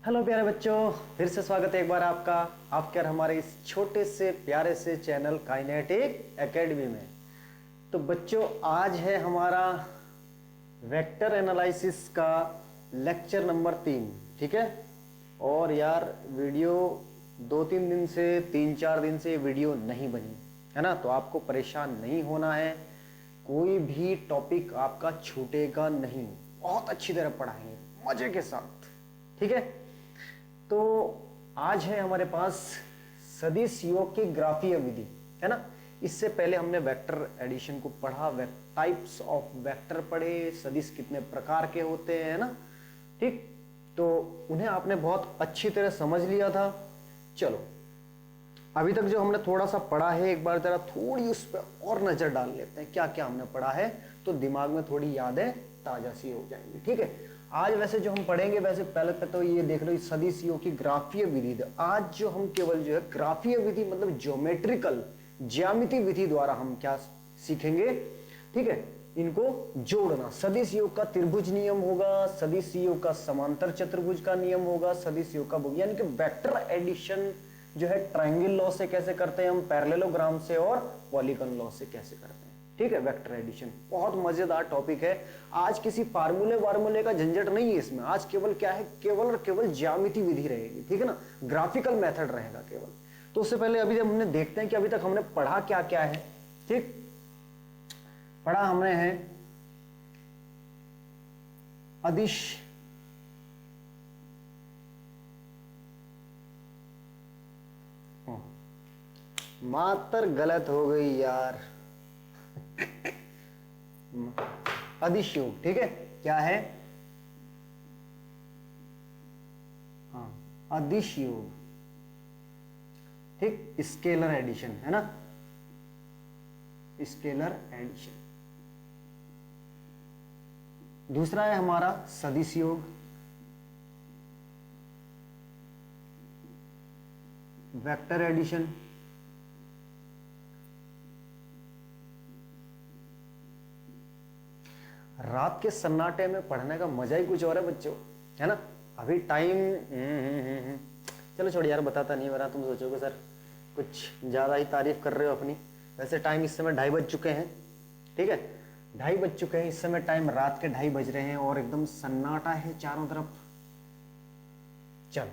Hello प्यारे बच्चों, फिर से स्वागत है एक बार आपका आपके और हमारे इस छोटे से प्यारे से चैनल काइनेटिक एकेडमी में। तो बच्चों, आज है हमारा वेक्टर एनालिसिस का लेक्चर नंबर 3। ठीक है। और यार वीडियो 2-3 दिन से 3-4 दिन से वीडियो नहीं बनी है ना, तो आपको परेशान नहीं होना है। कोई भी टॉपिक आपका छूटेगा नहीं, बहुत अच्छी तरह पढ़ाएंगे मजे के साथ। ठीक है। तो आज है हमारे पास सदिश योग की ग्राफीय विधि, है ना। इससे पहले हमने वेक्टर एडिशन को पढ़ा, टाइप्स ऑफ वेक्टर पढ़े, सदिश कितने प्रकार के होते हैं, है ना। ठीक, तो उन्हें आपने बहुत अच्छी तरह समझ लिया था। चलो, अभी तक जो हमने थोड़ा सा पढ़ा है, एक बार जरा थोड़ी उस पर और नजर डाल लेते हैं, क्या क्या हमने पढ़ा है, तो दिमाग में थोड़ी यादें ताजा सी हो जाएंगी। ठीक है। आज वैसे जो हम पढ़ेंगे, वैसे पहले पे तो ये देख लो सदिश योग की ग्राफीय विधि। आज जो हम केवल जो है ग्राफीय विधि मतलब ज्योमेट्रिकल ज्यामिति विधि द्वारा हम क्या सीखेंगे। ठीक है, इनको जोड़ना। सदिश योग का त्रिभुज नियम होगा, सदिश योग का समांतर चतुर्भुज का नियम होगा, सदिश योग का यानी कि वेक्टर एडिशन जो है ट्रायंगल लॉ से कैसे करते हैं हम, पैरेललोग्राम से और पॉलीगन लॉ से कैसे करते हैं। ठीक है। वेक्टर एडिशन बहुत मजेदार टॉपिक है। आज किसी फार्मूले का झंझट नहीं है इसमें। आज केवल क्या है, केवल और केवल ज्यामिति विधि रहेगी। ठीक है ना, ग्राफिकल मेथड रहेगा केवल। तो उससे पहले अभी जब हमने देखते हैं कि अभी तक हमने पढ़ा क्या क्या है। ठीक, पढ़ा हमने है अदिश मात्र गलत हो गई यार अदिश योग। ठीक है, क्या है, हाँ, अदिश योग। ठीक, स्केलर एडिशन है ना, स्केलर एडिशन। दूसरा है हमारा सदिश योग, वेक्टर एडिशन। रात के सन्नाटे में पढ़ने का मजा ही कुछ और है बच्चों, है ना। अभी टाइम चलो छोड़ यार, बताता नहीं, वरना तुम सोचोगे सर कुछ ज्यादा ही तारीफ कर रहे हो अपनी। वैसे टाइम इस समय 2:30 बज चुके हैं। ठीक है, 2:30 बज चुके हैं इस समय, टाइम रात के 2:30 बज रहे हैं और एकदम सन्नाटा है चारों तरफ। चल,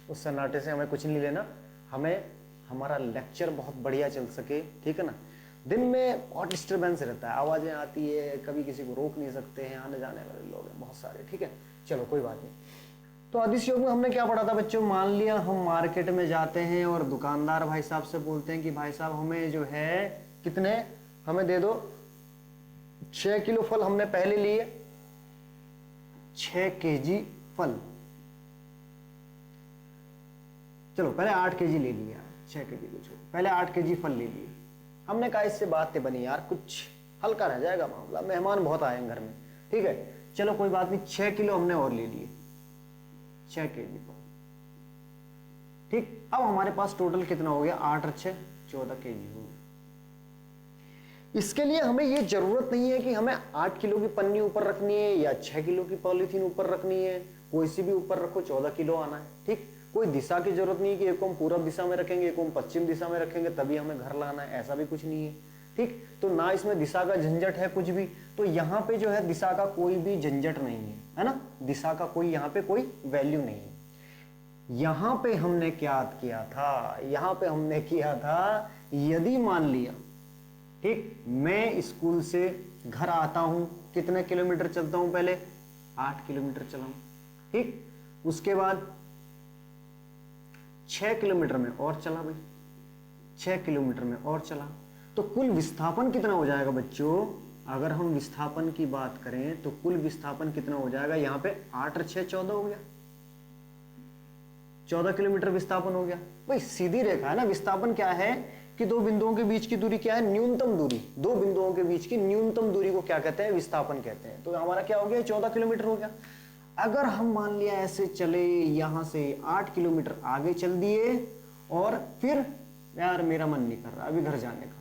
उस सन्नाटे से हमें कुछ नहीं लेना, हमें हमारा लेक्चर बहुत बढ़िया चल सके। ठीक है ना। दिन में बहुत डिस्टर्बेंस रहता है, आवाजें आती है, कभी किसी को रोक नहीं सकते हैं, आने जाने वाले लोग हैं बहुत सारे। ठीक है, चलो कोई बात नहीं। तो अदिश योग में हमने क्या पढ़ा था बच्चों, मान लिया हम मार्केट में जाते हैं और दुकानदार भाई साहब से बोलते हैं कि भाई साहब हमें जो है कितने, हमें दे दो 6 किलो फल। हमने पहले लिए 6 केजी फल, चलो पहले 8 केजी ले लिया, 6 केजी को छोड़, पहले 8 केजी फल ले लिए। हमने कहा इससे बातें बनी यार, कुछ हल्का रह जाएगा मामला, मेहमान बहुत आए घर में। ठीक है, चलो कोई बात नहीं, 6 किलो हमने और ले लिए, 6 केजी पर। ठीक, अब हमारे पास टोटल कितना हो गया, 8 और 6 14 केजी हो गया। इसके लिए हमें यह जरूरत नहीं है कि हमें 8 किलो की पन्नी ऊपर रखनी है या 6 किलो की पॉलीथीन ऊपर रखनी है, कोई सी भी ऊपर रखो 14 किलो आना है। ठीक, कोई दिशा की जरूरत नहीं है कि एक को हम पूर्व दिशा में रखेंगे, एक को हम पश्चिम दिशा में रखेंगे तभी हमें घर लाना है, ऐसा भी कुछ नहीं है। ठीक, तो ना इसमें दिशा का झंझट है कुछ भी। तो यहाँ पे जो है दिशा का कोई भी झंझट नहीं है ना, दिशा का कोई यहाँ पे कोई वैल्यू नहीं है। यहां पे हमने क्या किया था, यहां पे हमने किया था, यदि मान लिया, ठीक, मैं स्कूल से घर आता हूं, कितने किलोमीटर चलता हूं, पहले 8 किलोमीटर चलाऊं। ठीक, उसके बाद 6 किलोमीटर में और चला भाई, 6 किलोमीटर में और चला, तो कुल विस्थापन कितना हो जाएगा बच्चों। अगर हम विस्थापन की बात करें तो कुल विस्थापन कितना हो जाएगा, यहां पे 8 और 6 14 हो गया, 14 किलोमीटर विस्थापन हो गया। भाई सीधी रेखा है ना, विस्थापन क्या है कि दो बिंदुओं के बीच की दूरी क्या है, न्यूनतम दूरी, दो बिंदुओं के बीच की न्यूनतम दूरी को क्या कहते हैं, विस्थापन कहते हैं। तो हमारा क्या हो गया, 14 किलोमीटर हो गया। अगर हम मान लिया ऐसे चले, यहां से 8 किलोमीटर आगे चल दिए और फिर यार मेरा मन नहीं कर रहा अभी घर जाने का,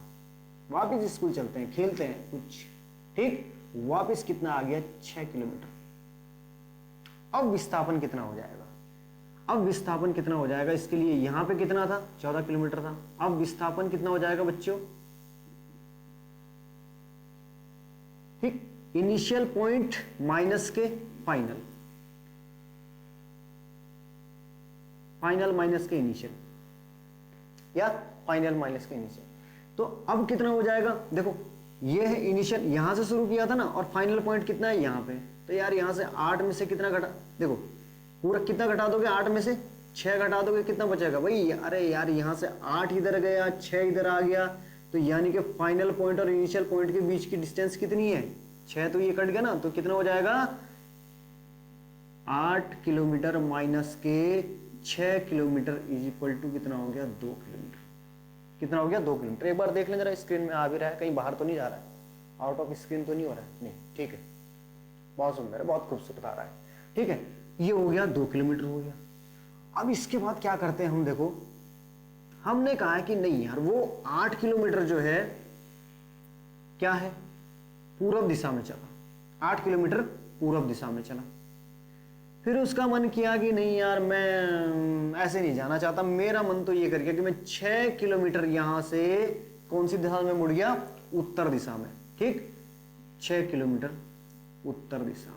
वापिस स्कूल चलते हैं, खेलते हैं कुछ। ठीक, वापिस कितना आ गया, 6 किलोमीटर। अब विस्थापन कितना हो जाएगा, अब विस्थापन कितना हो जाएगा इसके लिए, यहां पे कितना था 14 किलोमीटर था, अब विस्थापन कितना हो जाएगा बच्चों, ठीक, इनिशियल पॉइंट माइनस के फाइनल, फाइनल माइनस के इनिशियल, या फाइनल माइनस के इनिशियल। तो अब कितना हो जाएगा, देखो ये है इनिशियल, यहां से शुरू किया था ना, और फाइनल पॉइंट कितना है यहाँ पे, तो यार यहां से 8 में से कितना घटा, देखो पूरा कितना घटा दोगे, 8 में से 6 घटा दोगे, कितना बचेगा भाई, अरे यार यहां से 8 इधर गया, 6 इधर आ गया, तो यानी कि फाइनल पॉइंट और इनिशियल पॉइंट के बीच की डिस्टेंस कितनी है 6, तो ये कट गया ना, तो कितना हो जाएगा 8 किलोमीटर माइनस के 6 किलोमीटर इज इक्वल टू कितना हो गया 2 किलोमीटर, कितना हो गया 2 किलोमीटर। एक बार देख लें जरा, स्क्रीन में आ भी रहा है, कहीं बाहर तो नहीं जा रहा है, आउट ऑफ स्क्रीन तो नहीं हो रहा है, नहीं, ठीक है, बहुत सुंदर है, बहुत खूबसूरत आ रहा है, ठीक है, ये हो गया 2 किलोमीटर हो गया। अब इसके बाद क्या करते हैं हम, देखो हमने कहा है कि नहीं यार वो 8 किलोमीटर जो है क्या है, पूरब दिशा में चला, 8 किलोमीटर पूरब दिशा में चला, फिर उसका मन किया कि नहीं यार मैं ऐसे नहीं जाना चाहता, मेरा मन तो ये कर गया कि मैं 6 किलोमीटर यहां से कौन सी दिशा में मुड़ गया, उत्तर दिशा में, ठीक, 6 किलोमीटर उत्तर दिशा में,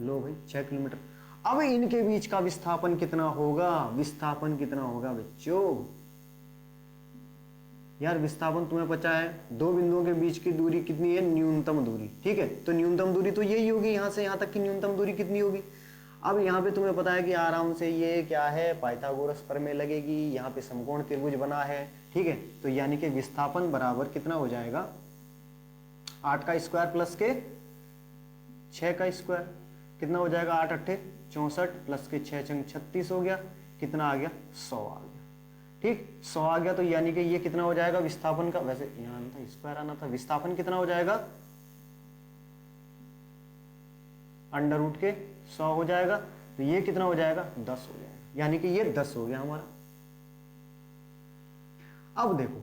लो भाई 6 किलोमीटर। अब इनके बीच का विस्थापन कितना होगा, विस्थापन कितना होगा बच्चों, यार विस्थापन तुम्हें पता है, दो बिंदुओं के बीच की दूरी कितनी है, न्यूनतम दूरी, ठीक है, तो न्यूनतम दूरी तो यही होगी, यहां से यहां तक की न्यूनतम दूरी कितनी होगी। अब यहाँ पे तुम्हें पता है कि आराम से ये क्या है, पाइथागोरस प्रमेय लगेगी, यहाँ पे समकोण त्रिभुज बना है, ठीक है, तो यानी कि विस्थापन बराबर कितना हो जाएगा 8 का स्क्वायर प्लस के 6 का स्क्वायर, कितना हो जाएगा 8 अट्ठे 64 प्लस के 6 चंग 36 हो गया, कितना आ गया 100 आ गया, ठीक, 100 आ गया, तो यानी कि ये कितना हो जाएगा विस्थापन का, वैसे यहाँ था स्क्वायर आना था, विस्थापन कितना हो जाएगा अंडर रूट के 100 हो जाएगा, तो ये कितना हो जाएगा 10 हो जाएगा, यानी कि ये 10 हो गया हमारा। अब देखो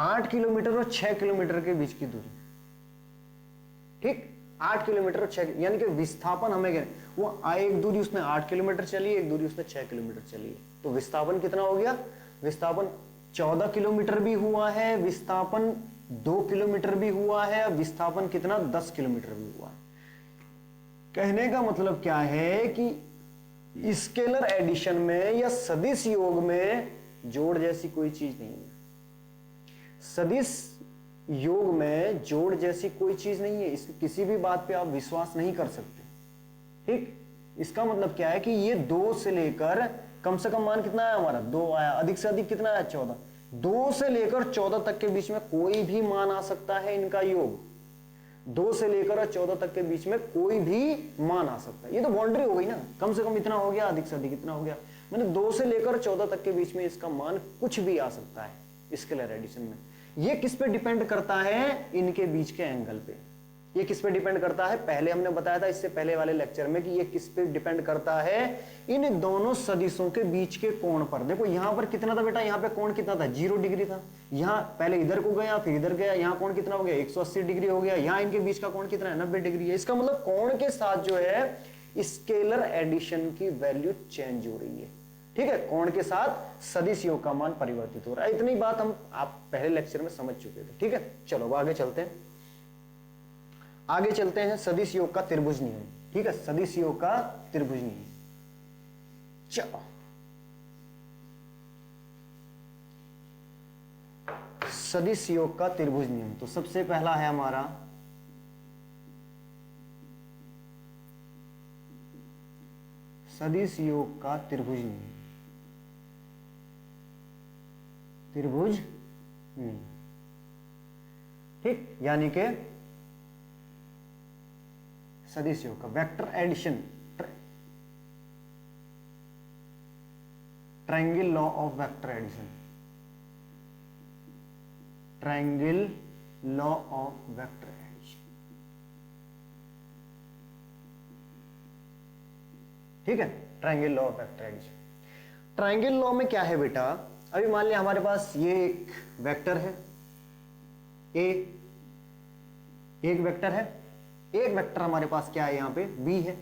8 किलोमीटर और 6 किलोमीटर के बीच की दूरी, ठीक, 8 किलोमीटर और 6, यानी कि विस्थापन हमें क्या, वो एक दूरी उसने 8 किलोमीटर चली, एक दूरी उसने 6 किलोमीटर चली है, तो विस्थापन कितना हो गया, विस्थापन 14 किलोमीटर भी हुआ है, विस्थापन 2 किलोमीटर भी हुआ है, विस्थापन कितना 10 किलोमीटर भी हुआ है। कहने का मतलब क्या है कि स्केलर एडिशन में या सदिश योग में जोड़ जैसी कोई चीज नहीं है, सदिश योग में जोड़ जैसी कोई चीज नहीं है, इसकी किसी भी बात पे आप विश्वास नहीं कर सकते, ठीक, इसका मतलब क्या है कि ये 2 से लेकर कम से कम मान कितना आया हमारा 2 आया, अधिक से अधिक कितना आया 14, 2 से लेकर 14 तक के बीच में कोई भी मान आ सकता है इनका योग, 2 से लेकर 14 तक के बीच में कोई भी मान आ सकता है, ये तो बाउंड्री हो गई ना, कम से कम इतना हो गया, अधिक से अधिक इतना हो गया, मतलब 2 से लेकर 14 तक के बीच में इसका मान कुछ भी आ सकता है स्केलर एडिशन में। ये किस पे डिपेंड करता है, इनके बीच के एंगल पे, ये किस पे डिपेंड करता है, पहले हमने बताया था इससे पहले वाले लेक्चर में कि ये किस पे डिपेंड करता है, इन दोनों सदिशों के बीच के कोण पर। देखो यहां पर कितना था बेटा, यहां पे कोण कितना था 0 डिग्री था, यहां पहले इधर को गया फिर इधर गया, यहां कोण कितना हो गया 180 डिग्री हो गया, यहां इनके बीच का कोण कितना है 90 डिग्री है। इसका मतलब कोण के साथ जो है स्केलर एडिशन की वैल्यू चेंज हो रही है, ठीक है, कोण के साथ सदिश योग का मान परिवर्तित हो रहा है। इतनी बात हम आप पहले लेक्चर में समझ चुके थे, ठीक है। चलो आगे चलते हैं, आगे चलते हैं सदिश योग का त्रिभुज नियम, ठीक है, सदिश योग का त्रिभुज नियम। चलो सदिश योग का त्रिभुज नियम, तो सबसे पहला है हमारा सदिश योग का त्रिभुज नियम, त्रिभुज नियम, ठीक, यानी कि सदिश योग का vector addition, triangle law of vector addition, triangle law of vector addition, ठीक है, triangle law of vector addition. Triangle law में क्या है बेटा, अभी मान लिया हमारे पास ये एक वेक्टर है ए, एक वेक्टर है, एक वेक्टर हमारे पास क्या है, यहां पे बी है,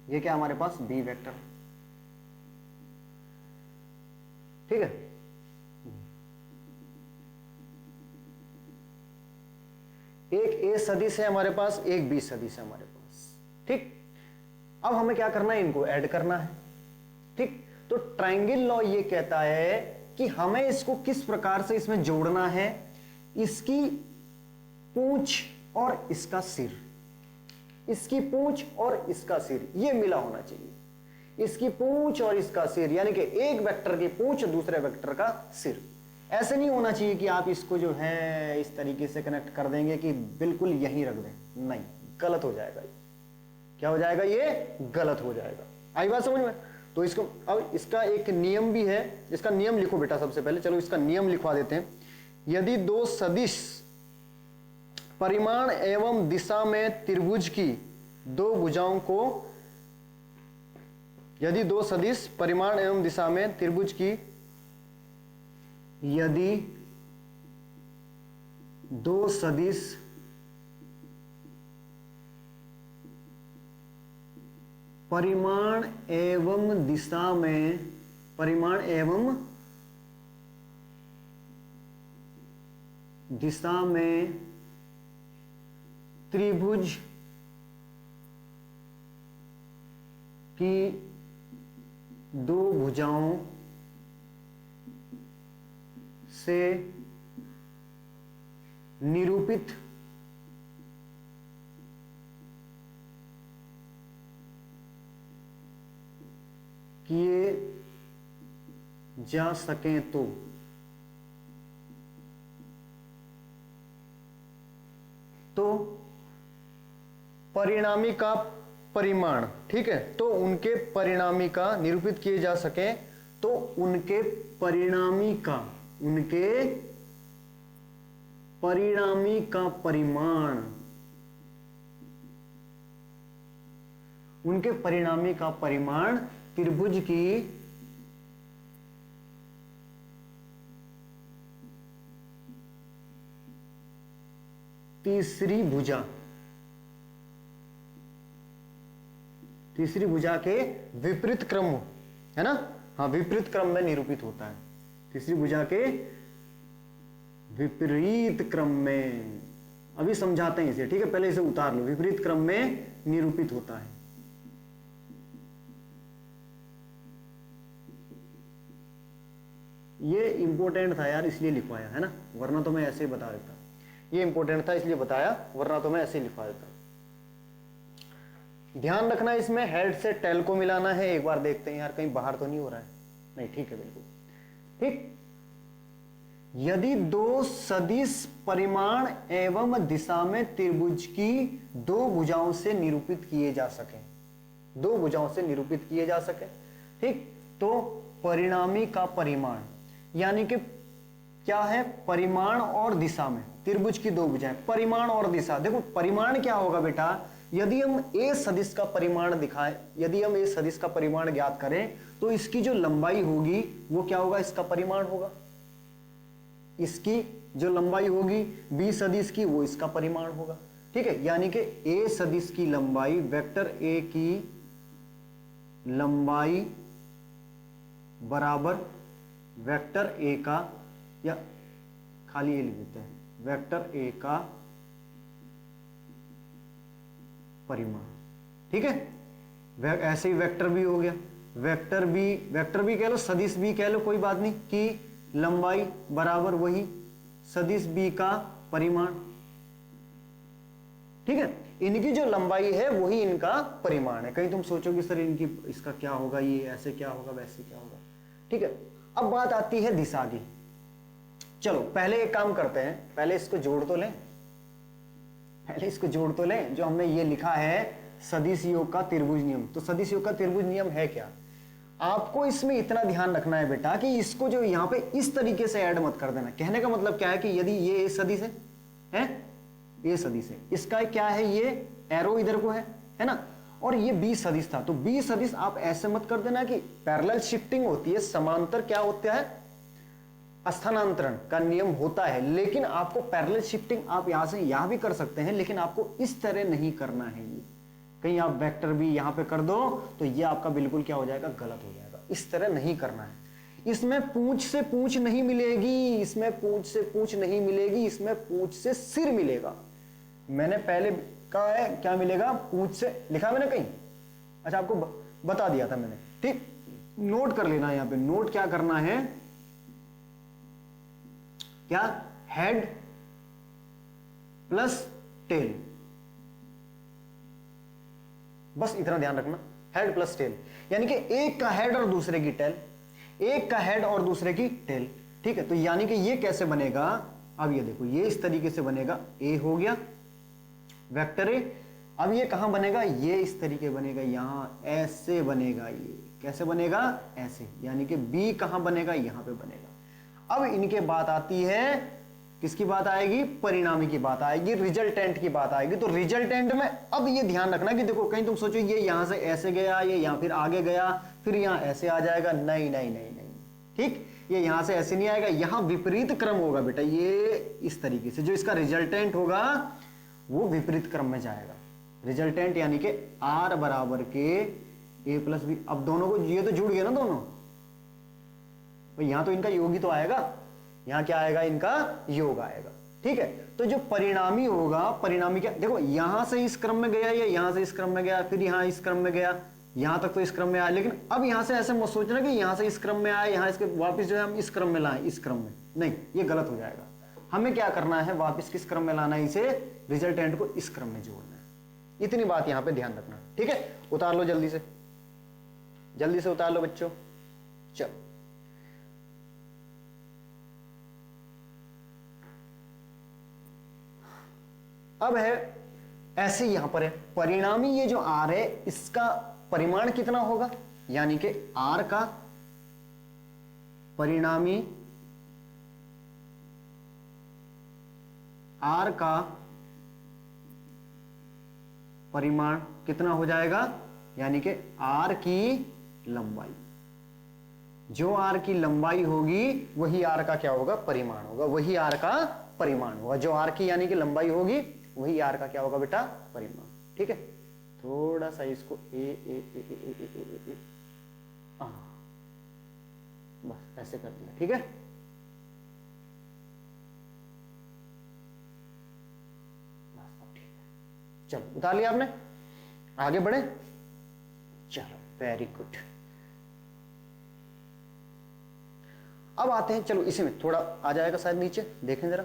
ये क्या हमारे पास बी वेक्टर, ठीक है। एक ए सदिश है हमारे पास, एक बी सदिश है हमारे पास, ठीक। अब हमें क्या करना है, इनको ऐड करना है, ठीक। तो ट्रायंगल लॉ ये कहता है कि हमें इसको किस प्रकार से इसमें जोड़ना है, इसकी पूंछ और इसका सिर, इसकी पूंछ और इसका सिर ये मिला होना चाहिए, इसकी पूंछ और इसका सिर, यानी कि एक वेक्टर की पूंछ दूसरे वेक्टर का सिर। ऐसे नहीं होना चाहिए कि आप इसको जो है इस तरीके से कनेक्ट कर देंगे कि बिल्कुल यहीं रख दें, नहीं, गलत हो जाएगा ये। क्या हो जाएगा, ये गलत हो जाएगा। आई बात समझ में? तो इसको अब इसका एक नियम भी है, इसका नियम लिखो बेटा सबसे पहले, चलो इसका नियम लिखवा देते हैं। यदि दो सदिश परिमाण एवं दिशा में त्रिभुज की दो भुजाओं को, यदि दो सदिश परिमाण एवं दिशा में त्रिभुज की, यदि दो सदिश परिमाण एवं दिशा में, परिमाण एवं दिशा में त्रिभुज की दो भुजाओं से निरूपित किए जा सकें तो परिणामी का परिमाण, ठीक है, तो उनके परिणामी का निरूपित किए जा सके तो उनके परिणामी का, उनके परिणामी का परिमाण, उनके परिणामी का परिमाण त्रिभुज की तीसरी भुजा, तीसरी भुजा के विपरीत क्रम, है ना, हाँ, विपरीत क्रम में निरूपित होता है, तीसरी भुजा के विपरीत क्रम में। अभी समझाते हैं इसे, ठीक है, पहले इसे उतार लो, विपरीत क्रम में निरूपित होता है। ये इंपॉर्टेंट था यार, इसलिए लिखवाया है ना, वरना तो मैं ऐसे ही बता देता। ये इंपॉर्टेंट था इसलिए बताया, वरना तो मैं ऐसे ही लिखवा देता। ध्यान रखना इसमें हेड से टेल को मिलाना है। एक बार देखते हैं यार कहीं बाहर तो नहीं हो रहा है, नहीं, ठीक है, बिल्कुल ठीक। यदि दो सदिश परिमाण एवं दिशा में त्रिभुज की दो भुजाओं से निरूपित किए जा सके, दो भुजाओं से निरूपित किए जा सके, ठीक, तो परिणामी का परिमाण, यानी कि क्या है, परिमाण और दिशा में त्रिभुज की दो भुजाएं, परिमाण और दिशा। देखो परिमाण क्या होगा बेटा, यदि हम ए सदिश का परिमाण दिखाएं, यदि हम ए सदिश का परिमाण ज्ञात करें तो इसकी जो लंबाई होगी वो क्या होगा, इसका परिमाण होगा। इसकी जो लंबाई होगी बी सदिश की वो इसका परिमाण होगा, ठीक है। यानी कि ए सदिश की लंबाई, वेक्टर ए की लंबाई बराबर वेक्टर ए का, या खाली ए लिख देते हैं, वेक्टर ए का परिमाण, ठीक है। ऐसे ही वेक्टर बी हो गया, वेक्टर बी कह लो, सदिश बी कह लो, कोई बात नहीं, कि लंबाई बराबर वही सदिश बी का परिमाण, ठीक है। इनकी जो लंबाई है वही इनका परिमाण है। कहीं तुम सोचोगे सर इनकी, इसका क्या होगा, ये ऐसे क्या होगा, वैसे क्या होगा, ठीक है। अब बात आती है दिशा की। चलो पहले एक काम करते हैं, पहले इसको जोड़ तो लें, पहले इसको जोड़ तो लें। जो हमने ये लिखा है सदिश योग का त्रिभुज नियम, तो सदिश योग का त्रिभुज नियम है क्या, आपको इसमें इतना ध्यान रखना है बेटा कि इसको जो यहाँ पे इस तरीके से ऐड मत कर देना। कहने का मतलब क्या है कि यदि ये ए सदिश है, ए सदिश है, इसका क्या है, ये एरो इधर को है ना, और ये बी सदिश था, तो बी सदिश आप ऐसे मत कर देना कि पैरेलल शिफ्टिंग होती है, समांतर क्या होता है, स्थानांतरण का नियम होता है, लेकिन आपको पैरेलल शिफ्टिंग आप यहां से यहां भी कर सकते हैं, लेकिन आपको इस तरह नहीं करना है। ये कहीं आप वेक्टर भी यहां पे कर दो तो ये आपका बिल्कुल क्या हो जाएगा, गलत हो जाएगा। इस तरह नहीं करना है। इसमें पूंछ से पूंछ नहीं मिलेगी, इसमें पूंछ से पूंछ नहीं मिलेगी, इसमें पूंछ से सिर मिलेगा। मैंने पहले कहा है क्या मिलेगा, पूंछ से लिखा मैंने कहीं, अच्छा आपको बता दिया था मैंने, ठीक। नोट कर लेना, यहां पे नोट क्या करना है, क्या, हेड प्लस टेल, बस इतना ध्यान रखना, हेड प्लस टेल, यानी कि एक का हेड और दूसरे की टेल, एक का हेड और दूसरे की टेल, ठीक है। तो यानी कि ये कैसे बनेगा, अब ये देखो, ये इस तरीके से बनेगा, ए हो गया वेक्टर ए। अब ये कहां बनेगा, ये इस तरीके बनेगा, यहां ऐसे बनेगा, ये कैसे बनेगा, ऐसे, यानी कि बी कहां बनेगा, यहां पे बनेगा। अब इनके बात आती है, किसकी बात आएगी, परिणामी की बात आएगी, रिजल्टेंट की बात आएगी। तो रिजल्टेंट में अब ये ध्यान रखना कि देखो कहीं तुम सोचो ये यहां से ऐसे गया, ये यहां फिर आगे गया, फिर यहां ऐसे आ जाएगा, नहीं नहीं नहीं नहीं, ठीक, ये यहां से ऐसे नहीं आएगा, यहां विपरीत क्रम होगा बेटा, ये इस तरीके से, जो इसका रिजल्टेंट होगा वो विपरीत क्रम में जाएगा। रिजल्टेंट यानी कि आर बराबर के ए प्लस बी, अब दोनों को, ये तो जुड़ गए ना दोनों, तो यहां तो इनका योग ही तो आएगा, यहां क्या आएगा, इनका योग आएगा, ठीक है। तो जो परिणामी होगा, परिणामी क्या, देखो यहां से इस क्रम में गया, या यहां से इस क्रम में गया, फिर यहां इस क्रम में गया, यहां तक तो इस क्रम में आया, लेकिन अब यहां से ऐसे मत सोचना कि यहां से इस क्रम में आए, यहां इसके वापस जो है हम इस क्रम में लाएं, इस क्रम में नहीं, ये गलत हो जाएगा। हमें क्या करना है, वापस किस क्रम में लाना है, इसे रिजल्टेंट को इस क्रम में जोड़ना है। इतनी बात यहां पे ध्यान रखना, ठीक है। उतार लो जल्दी से, जल्दी से उतार लो बच्चों, चलो। अब है ऐसे, यहां पर है परिणामी, ये जो आर है इसका परिमाण कितना होगा, यानी कि आर का परिणामी, आर का परिमाण कितना हो जाएगा, यानी कि आर की लंबाई, जो आर की लंबाई होगी वही आर का क्या होगा, परिमाण होगा, वही आर का परिमाण होगा, जो आर की यानी कि लंबाई होगी वही आर का क्या होगा बेटा, परिमाण, ठीक है। थोड़ा सा इसको ए ए ए ए ए ए ए ए आ, बस ऐसे कर दिया, ठीक है। चलो उतार लिया आपने, आगे बढ़े, चलो वेरी गुड। अब आते हैं, चलो इसी में थोड़ा आ जाएगा शायद नीचे, देखें जरा,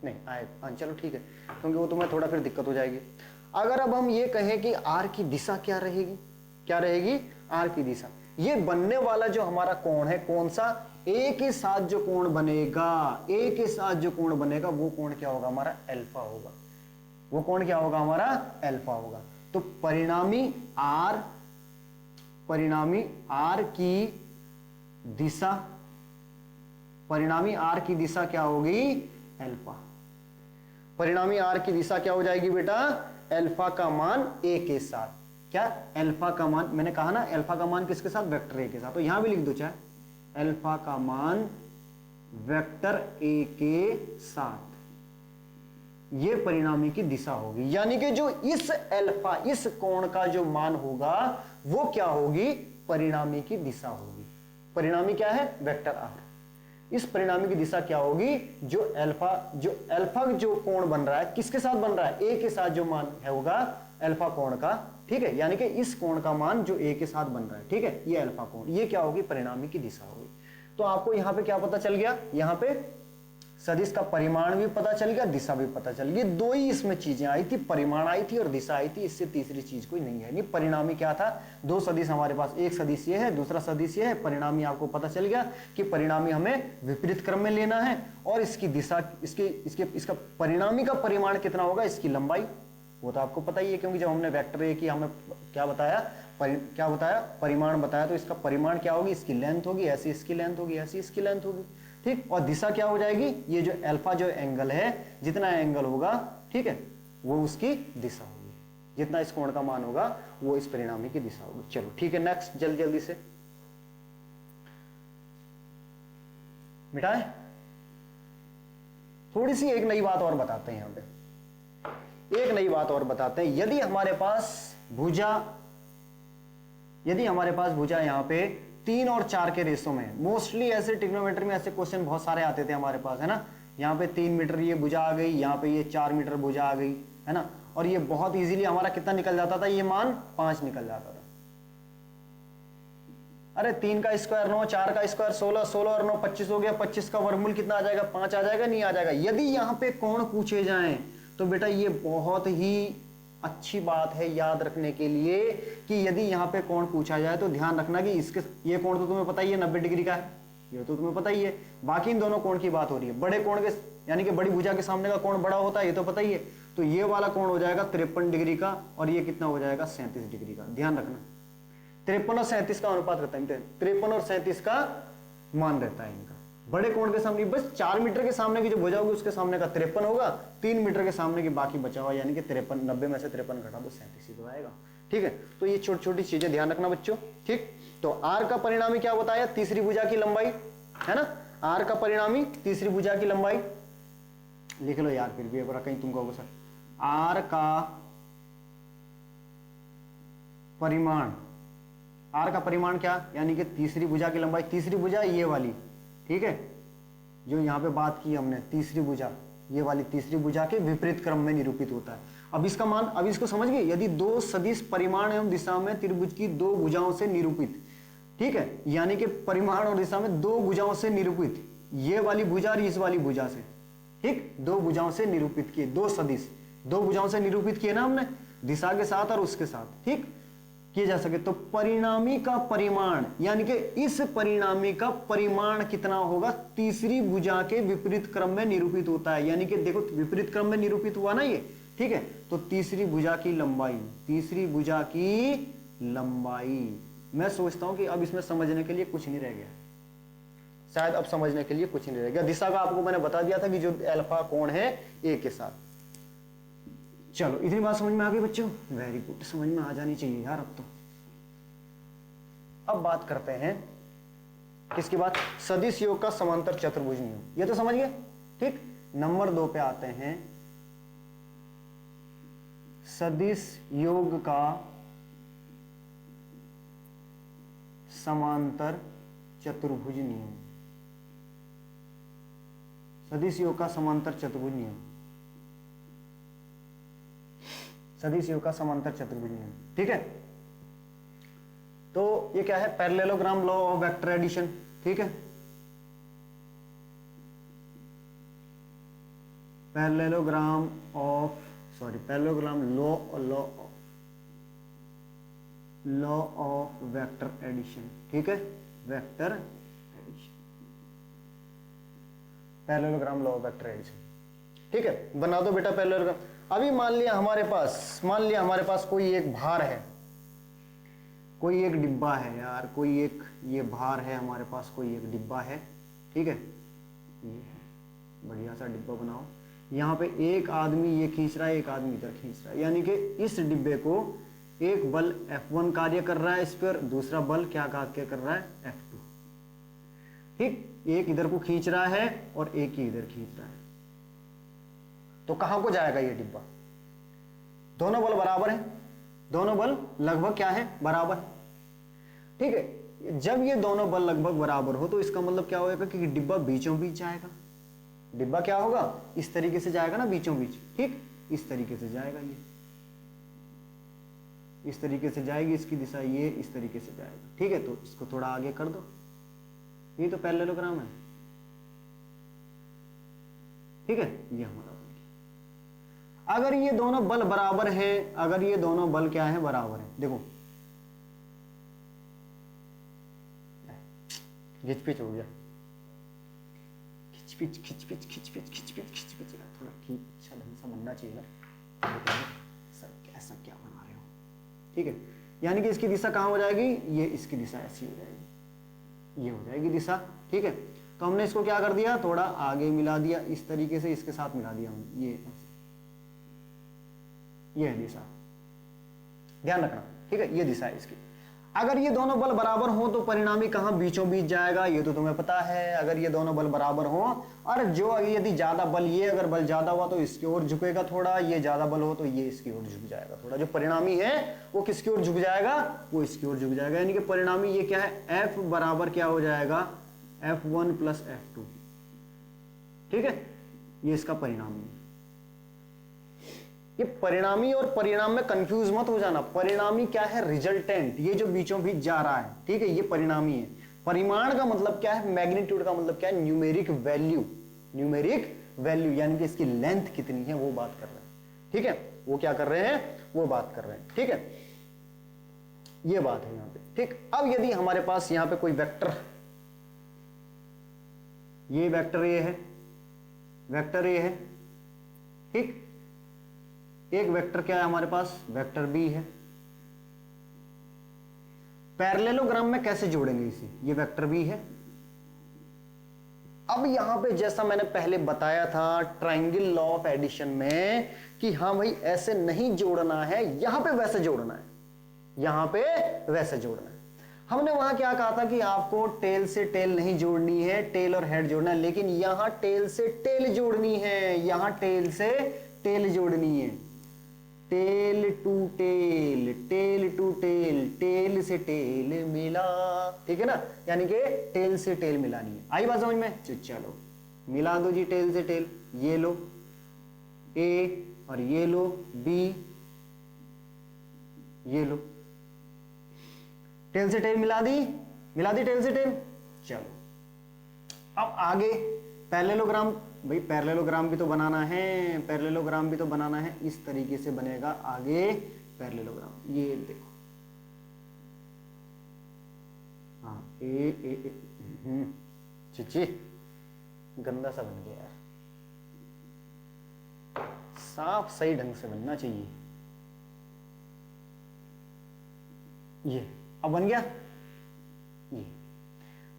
नहीं आए, चलो ठीक है, क्योंकि वो तुम्हें थोड़ा फिर दिक्कत हो जाएगी। अगर अब हम ये कहें कि आर की दिशा क्या रहेगी, क्या रहेगी, आर की दिशा, ये बनने वाला जो हमारा कोण है, कौन सा, ए के साथ जो कोण बनेगा, ए के साथ जो कोण बनेगा वो कोण क्या होगा, हमारा अल्फा होगा, वो कोण क्या होगा, हमारा अल्फा होगा। तो परिणामी आर की दिशा, परिणामी आर की दिशा क्या होगी, अल्फा। परिणामी आर की दिशा क्या हो जाएगी बेटा, अल्फा का मान ए के साथ, क्या, अल्फा का मान, मैंने कहा ना अल्फा का मान किसके साथ, वेक्टर ए के साथ, तो यहां भी लिख दो चाहे, अल्फा का मान वेक्टर ए के साथ, ये परिणामी की दिशा होगी। यानी कि जो इस अल्फा, इस कोण का जो मान होगा वो क्या होगी, परिणामी की दिशा होगी। परिणामी क्या है, वेक्टर आर, इस परिणामी की दिशा क्या होगी, जो अल्फा जो कोण बन रहा है किसके साथ बन रहा है, ए के साथ जो मान है होगा अल्फा कोण का, ठीक है, यानी कि इस कोण का मान जो ए के साथ बन रहा है, ठीक है, ये अल्फा कोण, ये क्या होगी, परिणामी की दिशा होगी। तो आपको यहां पे क्या पता चल गया, यहां पे सदिश का परिमाण भी पता चल गया, दिशा भी पता चल गई, दो ही इसमें चीजें आई थी, परिमाण आई थी और दिशा आई थी, इससे तीसरी चीज कोई नहीं है। नहीं, परिणामी क्या था, दो सदिश हमारे पास, एक सदिश ये है, दूसरा सदिश ये है, परिणामी आपको पता चल गया कि परिणामी हमें विपरीत क्रम में लेना है, और इसकी दिशा, इसका परिणामी का परिमाण कितना होगा, इसकी लंबाई, वो तो आपको पता ही है, क्योंकि जब हमने वेक्टर ए की हमें क्या बताया, परिमाण बताया, तो इसका परिमाण क्या होगी, इसकी लेंथ होगी, ऐसी इसकी लेंथ होगी, ऐसी इसकी लेंथ होगी, ठीक। और दिशा क्या हो जाएगी, ये जो अल्फा जो एंगल है, जितना एंगल होगा, ठीक है, वो उसकी दिशा होगी, जितना इस कोण का मान होगा वो इस परिणामी की दिशा होगी। चलो ठीक है, नेक्स्ट जल्दी जल्दी से, मिटाए। थोड़ी सी एक नई बात और बताते हैं, यहां पे एक नई बात और बताते हैं। यदि हमारे पास भुजा यहां पे 3 और 4 के रेशो में, मोस्टली ऐसे ट्रिग्नोमेट्री में ऐसे क्वेश्चन बहुत सारे आते थे हमारे पास, है ना। यहाँ पे 3 मीटर ये भुजा आ गई, यहाँ पे ये 4 मीटर भुजा आ गई, है ना। और ये बहुत इजीली हमारा कितना निकल जाता था, ये मान 5 निकल जाता था। अरे 3 का स्क्वायर 9, 4 का स्क्वायर 16, 16 और 9 25 हो गया। 25 का वर्गमूल कितना आ जाएगा, 5 आ जाएगा, नहीं आ जाएगा। यदि यहाँ पे कोण पूछे जाएं तो बेटा ये बहुत ही अच्छी बात है याद रखने के लिए कि यदि यहाँ पे कोण पूछा जाए तो ध्यान रखना कि इसके, ये कोण तो तुम्हें पता ही है 90 डिग्री का है, ये तो तुम्हें पता ही है। बाकी इन दोनों कोण की बात हो रही है। बड़े कोण के यानी कि बड़ी भुजा के सामने का कोण बड़ा होता है, ये तो पता ही है। तो ये वाला कोण हो जाएगा 53 डिग्री का और ये कितना हो जाएगा 37 डिग्री का। ध्यान रखना 53 और 37 का अनुपात रहता है, 53 और 37 का मान रहता है इनका। बड़े कोण के सामने बस 4 मीटर के सामने की जो भुजा होगी उसके सामने का 53 होगा, 3 मीटर के सामने की बाकी बचा हुआ यानी कि 53, 90 में से 53 घटा दो 37 ही तो आएगा। ठीक है, तो ये छोटी छोटी चीजें ध्यान रखना बच्चों। ठीक, तो आर का परिणामी क्या बताया, तीसरी भुजा की लंबाई, है ना। आर का परिणामी तीसरी भुजा की लंबाई लिख लो यार, फिर भी एक बार कहीं तुम कहोगे सर आर का परिमाण, आर का परिमाण क्या, यानी कि तीसरी भुजा की लंबाई। तीसरी भुजा ये वाली, ठीक है, जो यहां पे बात की हमने, तीसरी भुजा ये वाली तीसरी भुजा के विपरीत क्रम में निरूपित होता है। अब इसका मान, अब इसको समझ गए, यदि दो सदिश परिमाण एवं दिशा में त्रिभुज की दो भुजाओं से निरूपित, ठीक है, यानी कि परिमाण और दिशा में दो भुजाओं से निरूपित, ये वाली भुजा और इस वाली भुजा से, ठीक, दो भुजाओं से निरूपित किए, दो सदिश दो भुजाओं से निरूपित किए ना हमने, दिशा के साथ और उसके साथ, ठीक किए जा सके, तो परिणामी का परिमाण यानी कि इस परिणामी का परिमाण कितना होगा, तीसरी भुजा के विपरीत क्रम में निरूपित होता है। यानी कि देखो विपरीत क्रम में निरूपित हुआ ना ये, ठीक है, तो तीसरी भुजा की लंबाई, तीसरी भुजा की लंबाई, मैं सोचता हूं कि अब इसमें समझने के लिए कुछ नहीं रह गया, शायद अब समझने के लिए कुछ नहीं रह गया। दिशा का आपको मैंने बता दिया था कि जो अल्फा कोण है ए के साथ। चलो इतनी बात समझ में आ गई बच्चों, वेरी गुड, समझ में आ जानी चाहिए यार अब तो। अब बात करते हैं किसकी बात, सदिश योग का समांतर चतुर्भुज नियम, ये तो समझ गए, ठीक। नंबर 2 पे आते हैं, सदिश योग का समांतर चतुर्भुज नियम, सदिश योग का समांतर चतुर्भुज नियम, सदिश योग का समांतर चतुर्भुज नियम, ठीक है। तो ये क्या है, parallelogram law of vector addition, ठीक है, parallelogram of, sorry parallelogram law of vector addition, ठीक है, vector addition, parallelogram law of vector addition, ठीक है, बना दो बेटा पैरेललोग्राम। अभी मान लिया हमारे पास कोई एक भार है, कोई एक डिब्बा है यार, कोई एक ये भार है हमारे पास, कोई एक डिब्बा है, ठीक है, ये है, बढ़िया सा डिब्बा बनाओ। यहाँ पे एक आदमी ये खींच रहा है, एक आदमी इधर खींच रहा है, यानी कि इस डिब्बे को एक बल F1 कार्य कर रहा है इस पर, दूसरा बल क्या कार्य कर रहा है, F2, ठीक, एक इधर को खींच रहा है और एक ही इधर खींच रहा है। तो कहां को जाएगा ये डिब्बा, दोनों बल बराबर है, दोनों बल लगभग क्या है, बराबर, ठीक है। जब ये दोनों बल लगभग बराबर हो तो इसका मतलब क्या होगा कि डिब्बा बीचों बीच जाएगा, डिब्बा क्या होगा, इस तरीके से जाएगा ना बीचों बीच, ठीक, इस तरीके से जाएगा, ये इस तरीके से जाएगी, इसकी दिशा ये इस तरीके से जाएगा, ठीक है। तो इसको थोड़ा आगे कर दो, ये तो पैरेललोग्राम है, ठीक है, ये हमारा बल। अगर ये दोनों बल बराबर है, अगर ये दोनों बल क्या है, बराबर है, देखो खिचपिच हो गया, खिचपिच, थोड़ा ठीक अच्छा ढंग से बनना चाहिए ना, सर ऐसा क्या बना रहे हो, ठीक है। यानी कि इसकी दिशा कहां हो जाएगी, ये इसकी दिशा ऐसी हो जाएगी, ये हो जाएगी दिशा, ठीक है। तो हमने इसको क्या कर दिया, थोड़ा आगे मिला दिया, इस तरीके से इसके साथ मिला दिया हमने, ये है दिशा, ध्यान रखना, ठीक है, ये दिशा है इसकी। अगर ये दोनों बल बराबर हो तो परिणामी कहां बीचों बीच जाएगा, ये तो तुम्हें पता है। अगर ये दोनों बल बराबर हो और जो यदि ज्यादा बल, ये अगर बल ज्यादा हुआ तो इसकी ओर झुकेगा थोड़ा, ये ज्यादा बल हो तो ये इसकी ओर झुक जाएगा थोड़ा। जो परिणामी है वो किसकी ओर झुक जाएगा, वो इसकी ओर झुक जाएगा। यानी कि परिणामी ये क्या है, F बराबर क्या हो जाएगा, F1 प्लस F2। ठीक है, ये इसका परिणामी है। ये परिणामी और परिणाम में कंफ्यूज मत हो जाना। परिणामी क्या है, रिजल्टेंट, ये जो बीचों बीच जा रहा है, ठीक है, ये परिणामी है। परिमाण का मतलब क्या है, मैग्नीट्यूड का मतलब क्या है, न्यूमेरिक वैल्यू। न्यूमेरिक वैल्यू यानी कि इसकी लेंथ कितनी है वो बात कर रहे हैं। ठीक है, वो क्या कर रहे हैं, वो बात कर रहे हैं। ठीक है, ये बात है यहां पे। ठीक, अब यदि हमारे पास यहां पे कोई वेक्टर, ये वेक्टर ए है, वेक्टर ए है, ठीक, एक वेक्टर क्या है हमारे पास, वेक्टर बी है। पैरेललोग्राम में कैसे जोड़ेंगे इसे, ये वेक्टर बी है। अब यहां पे जैसा मैंने पहले बताया था ट्रायंगल लॉ ऑफ एडिशन में कि हाँ भाई ऐसे नहीं जोड़ना है, यहां पे वैसे जोड़ना है, यहां पे वैसे जोड़ना है। हमने वहां क्या कहा था कि आपको टेल से टेल नहीं जोड़नी है, टेल और हेड जोड़ना है, लेकिन यहां टेल से टेल जोड़नी है, यहां टेल से टेल जोड़नी है। Tail to tail, tail to tail, tail से टेल मिला, ठीक है ना, यानी कि टेल से टेल मिलानी है। आई बात समझ में, चलो मिला दो जी टेल से टेल। ये लो ए और ये लो बी, ये लो टेल से टेल मिला दी, मिला दी टेल से टेल। चलो अब आगे पैरेललोग्राम, भाई पैरेललोग्राम भी तो बनाना है, पैरेललोग्राम भी तो बनाना है। इस तरीके से बनेगा आगे पैरेललोग्राम। ये देखो, हाँ ए चिची गंदा सा बन गया यार, साफ सही ढंग से बनना चाहिए। ये अब बन गया ये,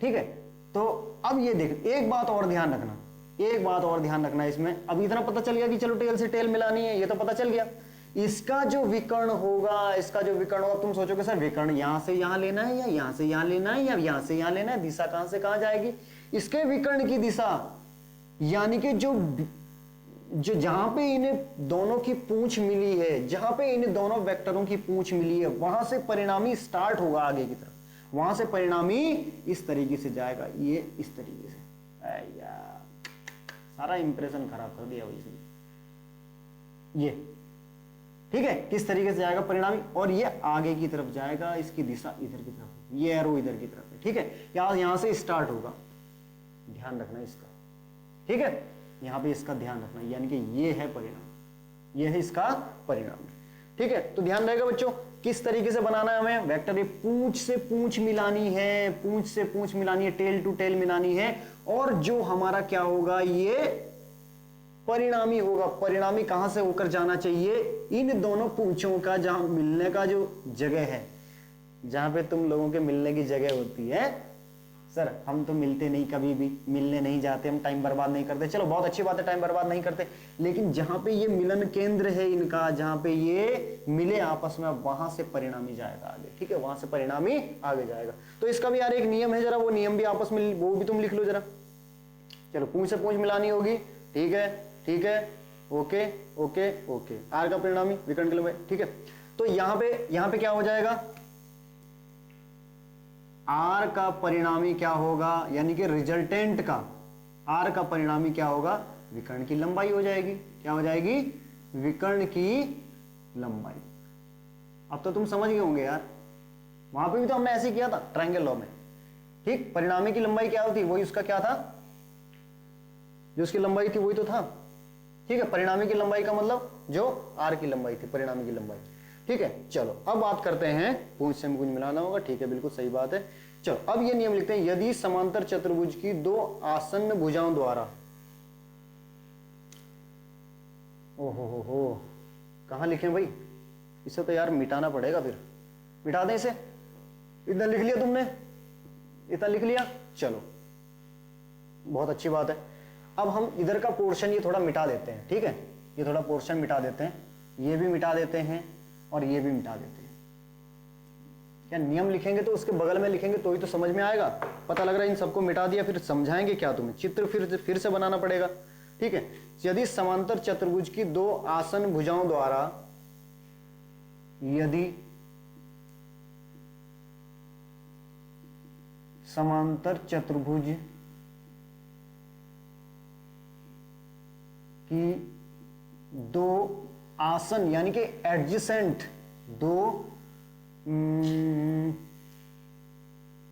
ठीक है। तो अब ये देख, एक बात और ध्यान रखना, एक बात और ध्यान रखना इसमें। अब इतना पता चल गया कि चलो टेल से टेल मिलानी है, ये तो पता चल गया। इसका जो विकर्ण होगा, इसका जो विकर्ण होगा, तुम सोचोगे सर विकर्ण यहां से यहां लेना है या यहां से यहां लेना है या यहां से यहां लेना है, दिशा कहां से कहां जाएगी। इसके विकर्ण की दिशा यानी कि जो जहां पे इन्हें दोनों की पूंछ मिली है, जहां पे इन्हें दोनों वेक्टरों की पूंछ मिली है, वहां से परिणामी स्टार्ट होगा आगे की तरफ, वहां से परिणामी इस तरीके से जाएगा, ये इस तरीके से। यार सारा इंप्रेशन खराब कर दिया वही, ये ठीक है, किस तरीके से जाएगा परिणामी, और ये आगे की तरफ जाएगा, इसकी दिशा इधर की तरफ, ये एरो इधर की तरफ है। ठीक है, यहां से स्टार्ट होगा, ध्यान रखना इसका, ठीक है, यहां पे इसका ध्यान रखना, यानी कि ये है परिणाम, ये है इसका परिणाम। ठीक है, तो ध्यान रहेगा बच्चों किस तरीके से बनाना है हमें वेक्टर। ये पूंछ से पूंछ मिलानी है, पूंछ से पूंछ मिलानी है, टेल टू टेल मिलानी है, और जो हमारा क्या होगा, ये परिणामी होगा। परिणामी कहां से होकर जाना चाहिए, इन दोनों पूंछों का जहां मिलने का जो जगह है, जहां पे तुम लोगों के मिलने की जगह होती है। सर हम तो मिलते नहीं, कभी भी मिलने नहीं जाते, हम टाइम बर्बाद नहीं करते। चलो बहुत अच्छी बात है, टाइम बर्बाद नहीं करते, लेकिन जहां पे ये मिलन केंद्र है इनका, जहां पे ये मिले आपस में, वहां से परिणामी जाएगा आगे। ठीक है, वहां से परिणामी आगे जाएगा। तो इसका भी यार एक नियम है, जरा वो नियम भी आपस में, वो भी तुम लिख लो जरा। चलो पूंछ से पूंछ मिलानी होगी, ठीक है, ठीक है, ओके ओके ओके। आर का परिणामी विकर्ण के लंबाई, ठीक है। तो यहां पे क्या हो जाएगा, आर का परिणामी क्या होगा, यानी कि रिजल्टेंट का आर का परिणामी क्या होगा, विकर्ण की लंबाई हो जाएगी। क्या हो जाएगी, विकर्ण की लंबाई। अब तो तुम समझ गए होंगे यार, वहां पे भी तो हमने ऐसे किया था ट्रायंगल लॉ में। ठीक, परिणामी की लंबाई क्या होती, वही उसका क्या था, जो उसकी लंबाई थी वही तो था। ठीक है, परिणामी की लंबाई का मतलब जो आर की लंबाई थी, परिणामी की लंबाई। ठीक है, चलो अब बात करते हैं पूंछ से पूंछ मिलाना होगा। ठीक है, बिल्कुल सही बात है। चलो अब ये नियम लिखते हैं, यदि समांतर चतुर्भुज की दो आसन्न भुजाओं द्वारा, ओहो कहां लिखें भाई, इसे तो यार मिटाना पड़ेगा, फिर मिटा दें इसे। इतना लिख लिया तुमने, इतना लिख लिया, चलो बहुत अच्छी बात है। अब हम इधर का पोर्शन ये थोड़ा मिटा देते हैं। ठीक है, ये थोड़ा पोर्शन मिटा देते हैं, ये भी मिटा देते हैं और ये भी मिटा देते हैं। क्या नियम लिखेंगे तो उसके बगल में लिखेंगे तो ही तो समझ में आएगा। पता लग रहा है इन सबको मिटा दिया, फिर समझाएंगे क्या तुम्हें, चित्र फिर से बनाना पड़ेगा। ठीक है, यदि समांतर चतुर्भुज की दो आसन भुजाओं द्वारा, यदि समांतर चतुर्भुज की दो आसन यानी कि एडजेसेंट दो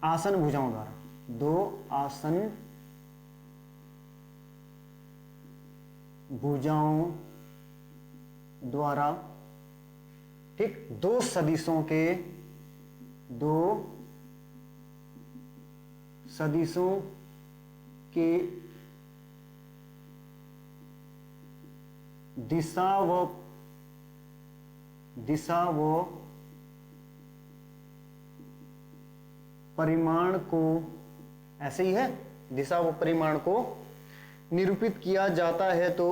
आसन भुजाओं द्वारा, दो आसन भुजाओं द्वारा, ठीक, दो सदिशों के दिशा व परिमाण को, ऐसे ही है, दिशा व परिमाण को निरूपित किया जाता है तो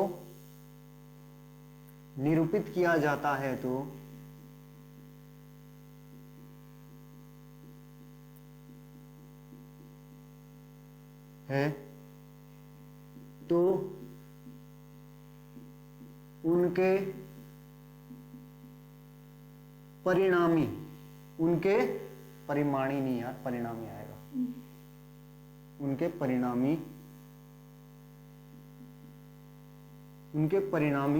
उनके परिमाणी नहीं यार, परिणामी आएगा, उनके परिणामी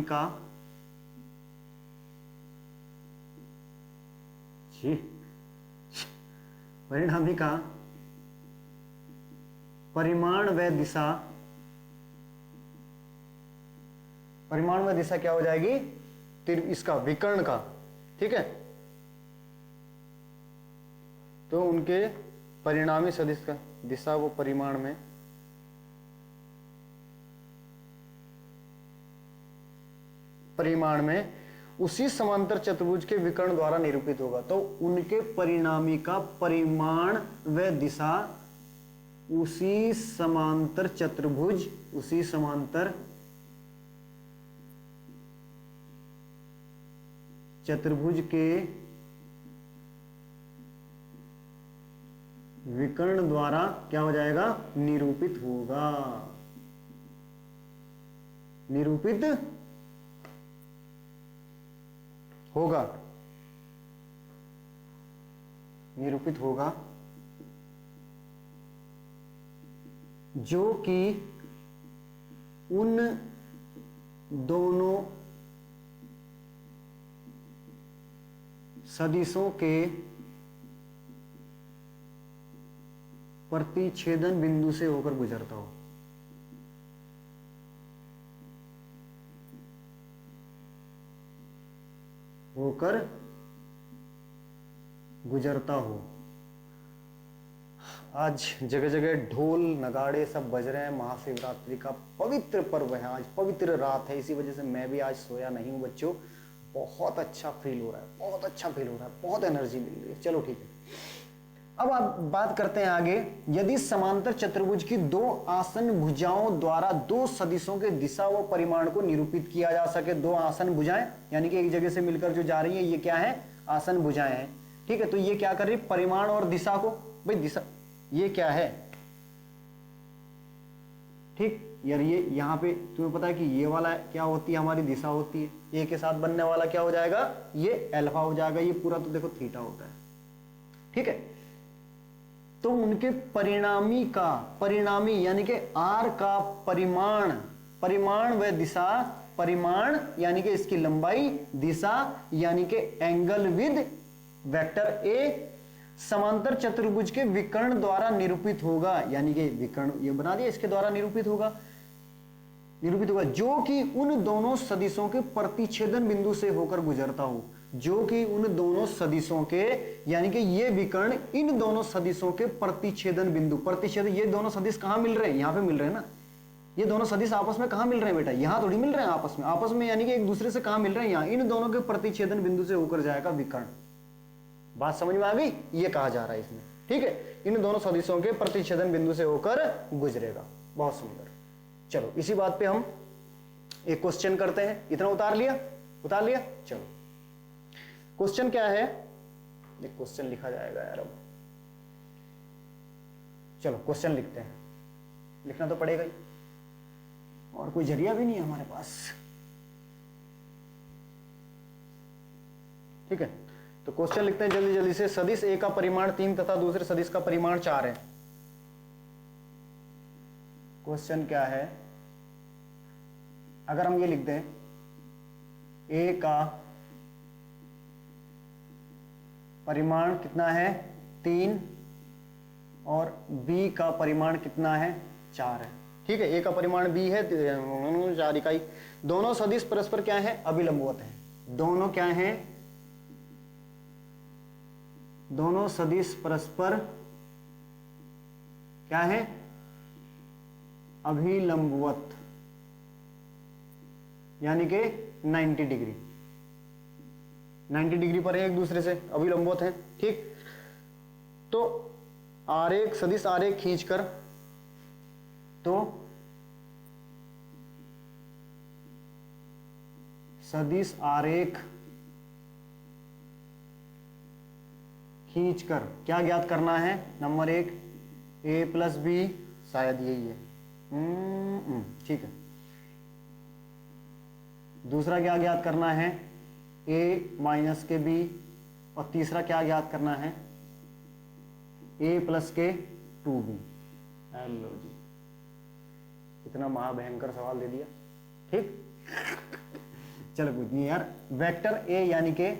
का परिमाण व दिशा क्या हो जाएगी, इसका विकर्ण का, ठीक है। तो उनके परिणामी सदिश का दिशा व परिमाण में उसी समांतर चतुर्भुज के विकर्ण द्वारा निरूपित होगा। तो उनके परिणामी का परिमाण व दिशा उसी समांतर चतुर्भुज के विकर्ण द्वारा क्या हो जाएगा, निरूपित होगा। जो कि उन दोनों सदिशों के प्रतिच्छेदन बिंदु से होकर गुजरता हो। आज जगह जगह ढोल नगाड़े सब बज रहे हैं। महाशिवरात्रि का पवित्र पर्व है, आज पवित्र रात है, इसी वजह से मैं भी आज सोया नहीं हूं बच्चों। बहुत अच्छा फील हो रहा है, बहुत एनर्जी मिल रही है। चलो ठीक है, अब आप बात करते हैं आगे। यदि समांतर चतुर्भुज की दो आसन भुजाओं द्वारा दो सदिशों के दिशा व परिमाण को निरूपित किया जा सके। दो आसन भुजाएं यानी कि एक जगह से मिलकर जो जा रही है, ये क्या है, आसन भुजाएं हैं, ठीक है। तो ये क्या कर रही है, परिमाण और दिशा को, भाई दिशा ये क्या है, ठीक यार, ये यहां पे तुम्हें पता है कि ये वाला क्या होती है, हमारी दिशा होती है। ए के साथ बनने वाला क्या हो जाएगा, ये अल्फा हो जाएगा। ये पूरा तो देखो थीटा होता है, ठीक है। तो उनके परिणामी यानी कि आर का परिमाण व दिशा, परिमाण यानी कि इसकी लंबाई, दिशा यानी कि एंगल विद वेक्टर ए समांतर चतुर्भुज के विकर्ण द्वारा निरूपित होगा। यानी कि विकर्ण ये बना दिया, इसके द्वारा निरूपित होगा जो कि उन दोनों सदिशों के प्रतिच्छेदन बिंदु से होकर गुजरता हो। जो कि उन दोनों सदिशों के, यानी कि ये विकर्ण इन दोनों सदिशों के प्रतिच्छेदन बिंदु, ये दोनों सदिश कहां मिल रहे हैं, यहां पे मिल रहे हैं ना। ये दोनों सदिश आपस में कहां मिल रहे हैं बेटा, यहां थोड़ी मिल रहे हैं आपस में यानी कि एक दूसरे से कहां मिल रहे हैं, यहां। इन दोनों के प्रतिच्छेदन बिंदु से होकर जाएगा विकर्ण। बात समझ में आ गई, ये कहा जा रहा है इसमें, ठीक है। इन दोनों सदिशों के प्रतिच्छेदन बिंदु से होकर गुजरेगा। बहुत सुंदर। चलो इसी बात पे हम एक क्वेश्चन करते हैं। इतना उतार लिया। चलो क्वेश्चन क्या है, ये क्वेश्चन लिखा जाएगा यार अब। चलो क्वेश्चन लिखते हैं, लिखना तो पड़ेगा ही, और कोई जरिया भी नहीं है हमारे पास। ठीक है, तो क्वेश्चन लिखते हैं जल्दी जल्दी से। सदिश ए का परिमाण 3 तथा दूसरे सदिश का परिमाण 4 है। क्वेश्चन क्या है, अगर हम ये लिख दें ए का परिमाण कितना है 3 और बी का परिमाण कितना है 4 है। ठीक है, ए का परिमाण बी है 4 इकाई। दोनों सदिश परस्पर क्या है, अभिलंबवत है। दोनों क्या हैं, दोनों सदिश परस्पर क्या है, अभिलंबवत, यानी कि 90 डिग्री, 90 डिग्री पर है एक दूसरे से, अभिलंबवत है। ठीक, तो आरेख, सदिश आरेख खींचकर, तो सदिश आरेख खींचकर क्या ज्ञात करना है, नंबर 1 a प्लस बी, शायद यही है। ठीक है, दूसरा क्या ज्ञात करना है, a माइनस के b, और तीसरा क्या ज्ञात करना है, a प्लस के 2b। हेलो जी, इतना महाभयंकर सवाल दे दिया। ठीक चलो कुछ नहीं यार, वेक्टर a यानी के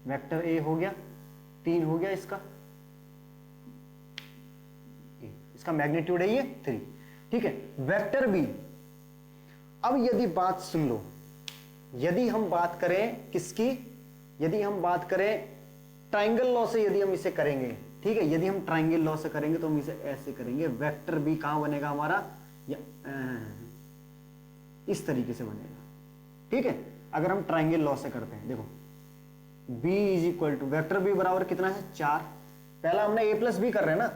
वेक्टर a हो गया, 3 हो गया इसका मैग्नीट्यूड है ये 3। ठीक है, वेक्टर b, अब यदि बात सुन लो, यदि हम बात करें किसकी, यदि हम बात करें ट्राइंगल लॉ से, यदि हम इसे करेंगे, ठीक है, यदि हम ट्राइंगल लॉ से करेंगे तो हम इसे ऐसे करेंगे, वेक्टर बी कहां बनेगा हमारा, या इस तरीके से बनेगा। ठीक है, अगर हम ट्राइंगल लॉ से करते हैं, देखो b is equal to vector b बराबर कितना है 4। पहला हमने a प्लस बी कर रहे हैं ना,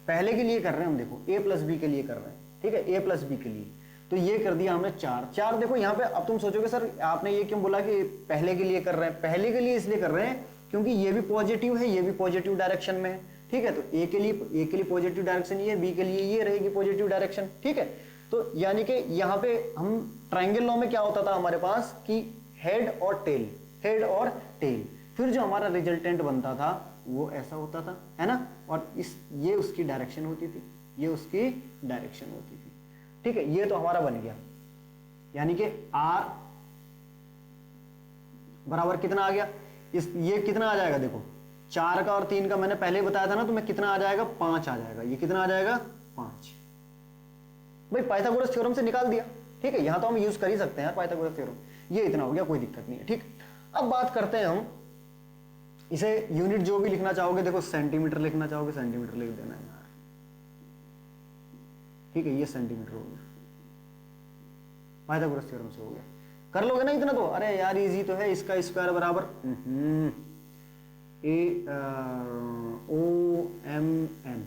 पहले के लिए कर रहे हैं हम, देखो a प्लस बी के लिए कर रहे हैं। ठीक है, a प्लस बी के लिए, तो ये कर दिया हमने 4। देखो यहाँ पे, अब तुम सोचोगे सर आपने ये क्यों बोला कि पहले के लिए कर रहे हैं, पहले के लिए इसलिए कर रहे हैं क्योंकि ये भी पॉजिटिव है, ये भी पॉजिटिव डायरेक्शन में है। ठीक है, तो ए के लिए पॉजिटिव डायरेक्शन ये, बी के लिए ये रहेगी पॉजिटिव डायरेक्शन। ठीक है, तो यानी कि यहाँ पे हम ट्राइंगल लॉ में क्या होता था हमारे पास कि हेड और टेल, हेड और टेल, फिर जो हमारा रिजल्टेंट बनता था वो ऐसा होता था, है ना, और ये उसकी डायरेक्शन होती थी, ये उसकी डायरेक्शन होती थी। ठीक है, ये तो हमारा बन गया, यानी कि r बराबर कितना आ गया, ये कितना आ जाएगा, देखो 4 का और 3 का मैंने पहले ही बताया था ना, तो मैं कितना आ जाएगा 5 आ जाएगा, ये कितना आ जाएगा 5। भाई पाइथागोरस थ्योरम से निकाल दिया। ठीक है, यहां तो हम यूज कर ही सकते हैं पाइथागोरस थ्योरम, ये इतना हो गया, कोई दिक्कत नहीं है। ठीक, अब बात करते हैं हम इसे, यूनिट जो भी लिखना चाहोगे, देखो सेंटीमीटर लिखना चाहोगे सेंटीमीटर लिख देना है यार। ठीक है, ये सेंटीमीटर हो गया, पाइथागोरस थ्योरम से हो गया, कर लोगे ना इतना तो, अरे यार इजी तो है, इसका स्क्वायर बराबर OMN,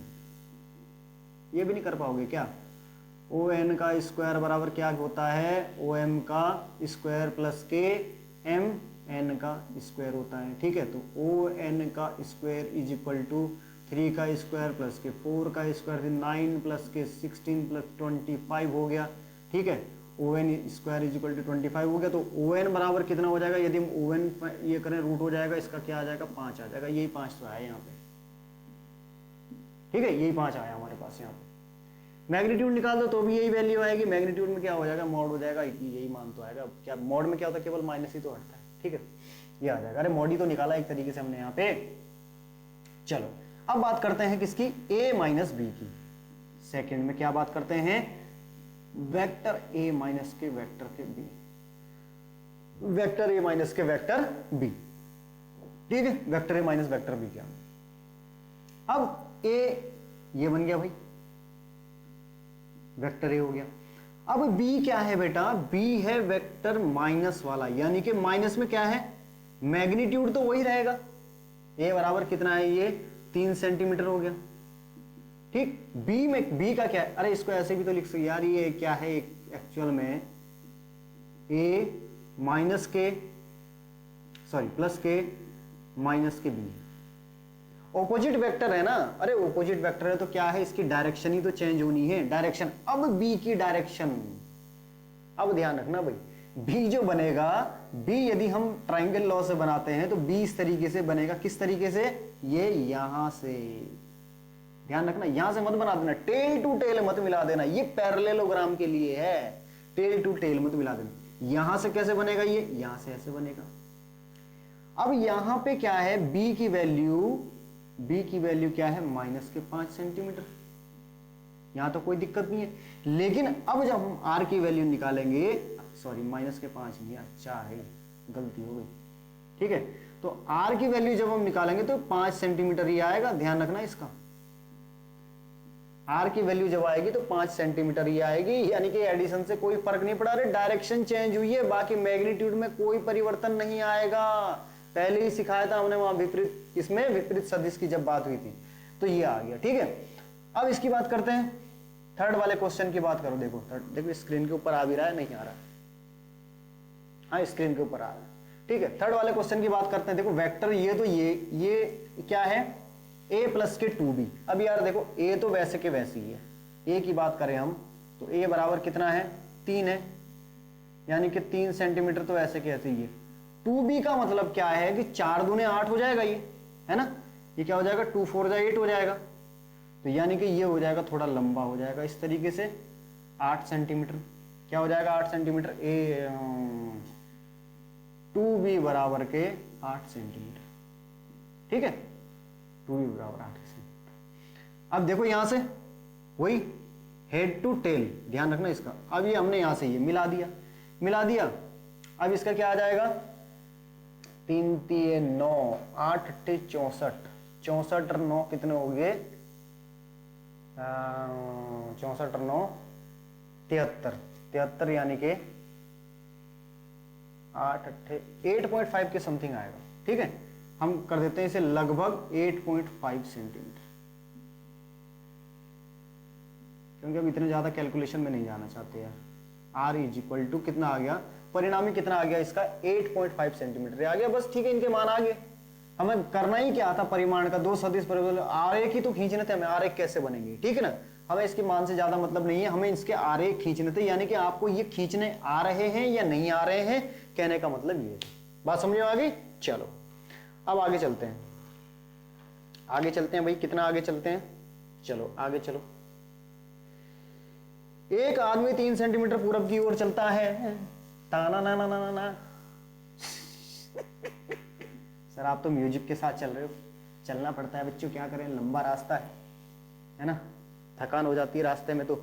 ये भी नहीं कर पाओगे क्या, ON का स्क्वायर बराबर क्या होता है, OM का स्क्वायर प्लस के MN का स्क्वायर होता है। ठीक है, तो ON का स्क्वायर इज इक्वल टू 3 का स्क्वायर प्लस के 4 का स्क्वायर, 9 प्लस के 16 प्लस 25 हो गया। ठीक है, ON square is equal to 25 हो गया, तो ON बराबर कितना हो जाएगा, यदि हम ON ये करें रूट हो जाएगा, इसका क्या आ जाएगा 5 आ जाएगा, यही 5 तो आया यहाँ पे। ठीक है, यही 5 आया हमारे पास यहाँ पे। मैग्नीट्यूड निकाल दो तो भी यही वैल्यू आएगी, मैग्नीट्यूड में क्या हो जाएगा, मॉड हो जाएगा, यही मान तो आएगा। क्या मॉड में क्या होता है, केवल माइनस ही तो हटता है। ठीक है, ये आ जाएगा, अरे मॉड ही तो निकाला एक तरीके से हमने यहाँ पे। चलो अब बात करते हैं किसकी, a माइनस बी की। सेकेंड में क्या बात करते हैं, वेक्टर a माइनस के वेक्टर के b, वेक्टर a माइनस के वेक्टर b। ठीक है, vector a minus vector b क्या, अब a ये बन गया भाई, वेक्टर a हो गया। अब b क्या है बेटा, b है वेक्टर माइनस वाला, यानी कि माइनस में क्या है, मैग्नीट्यूड तो वही रहेगा। a बराबर कितना है, ये 3 सेंटीमीटर हो गया। ठीक, b में, b का क्या है, अरे इसको ऐसे भी तो लिख सकते यार, ये क्या है एक्चुअल में, a माइनस के, सॉरी प्लस के माइनस के बी। ऑपोजिट वेक्टर है ना, अरे ऑपोजिट वेक्टर है तो क्या है, इसकी डायरेक्शन ही तो चेंज होनी है, डायरेक्शन। अब बी की डायरेक्शन, अब ध्यान रखना भाई, बी जो बनेगा, बी यदि हम ट्राइंगल लॉ से बनाते हैं तो बी इस तरीके से बनेगा। किस तरीके से, ये यहां से, ध्यान रखना यहां से मत बना देना, टेल टू टेल मत मिला देना, ये पैरेललोग्राम के लिए है, टेल टू टेल मत मिला देना। यहां से कैसे बनेगा, ये यहां से ऐसे बनेगा। अब यहां पे क्या है, बी की वैल्यू क्या है, माइनस के 5 सेंटीमीटर। यहां तो कोई दिक्कत नहीं है, लेकिन अब जब हम आर की वैल्यू निकालेंगे, सॉरी माइनस के 5 नहीं, अच्छा है, गलती हो गई, ठीक है। तो आर की वैल्यू जब हम निकालेंगे तो 5 सेंटीमीटर ही आएगा, ध्यान रखना इसका। आर की वैल्यू जब आएगी तो 5 सेंटीमीटर ही आएगी, यानी कि एडिशन से कोई फर्क नहीं पड़ा, अरे डायरेक्शन चेंज हुई है, बाकी मैग्नीट्यूड में कोई परिवर्तन नहीं आएगा। पहले ही सिखाया था हमने वहां विपरीत, इसमें विपरीत सदिश की जब बात हुई थी, तो ये आ गया, ठीक है। अब इसकी बात करते हैं, थर्ड वाले क्वेश्चन की बात करो। देखो देखो स्क्रीन के ऊपर आ भी रहा है, नहीं आ रहा, हाँ स्क्रीन के ऊपर आ रहा है, ठीक है। थर्ड वाले क्वेश्चन की बात करते हैं। देखो वेक्टर ये तो ये क्या है, a प्लस के 2b। अब यार देखो a तो वैसे के वैसे ही है, a की बात करें हम तो a बराबर कितना है, 3 है, यानी कि 3 सेंटीमीटर तो ऐसे के ऐसे ही है। 2b का मतलब क्या है कि 4 दूने 8 हो जाएगा, ये है ना, ये क्या हो जाएगा, 2 4 जा 8 हो जाएगा, तो यानी कि ये हो जाएगा थोड़ा लंबा हो जाएगा इस तरीके से, 8 सेंटीमीटर। क्या हो जाएगा 8 सेंटीमीटर, 2b बराबर के 8 सेंटीमीटर, ठीक है, 2b बराबर 8 सेंटीमीटर। अब देखो यहां से वही हेड टू टेल, ध्यान रखना इसका। अब ये हमने यहां से ये मिला दिया, अब इसका क्या आ जाएगा, 3 3 9 8 8 64, 64 और 9 कितने हो गए, 64 और 9 73, यानी कि 8 8.5 के समथिंग आएगा, ठीक है। हम कर देते हैं इसे लगभग 8.5 सेंटीमीटर, क्योंकि अब इतने ज्यादा कैलकुलेशन में नहीं जाना चाहते यार। आर इज इक्वल टू कितना आ गया, परिणामी कितना आ गया इसका, 8.5 सेंटीमीटर आ गया, बस ठीक है, इनके मान आ गए। हमें करना ही क्या था, परिमाण का 2 सदिश परिबल आरेख ही तो खींचने थे हमें, आरेख कैसे बनेंगे, ठीक है ना। हमें इसके मान से ज्यादा मतलब नहीं है, हमें इसके आरेख खींचने थे, यानी कि आपको ये खींचने आ रहे हैं या नहीं आ रहे हैं, कहने का मतलब ये है। बात समझ में आ गई, चलो अब आगे चलते हैं, भाई, कितना आगे चलते हैं, चलो आगे चलो। एक आदमी 3 सेंटीमीटर पूरब की ओर चलता है, ताना ना ना ना ना। सर आप तो म्यूजिक के साथ चल रहे हो, चलना पड़ता है बच्चों, क्या करें, लंबा रास्ता है ना, थकान हो जाती है रास्ते में, तो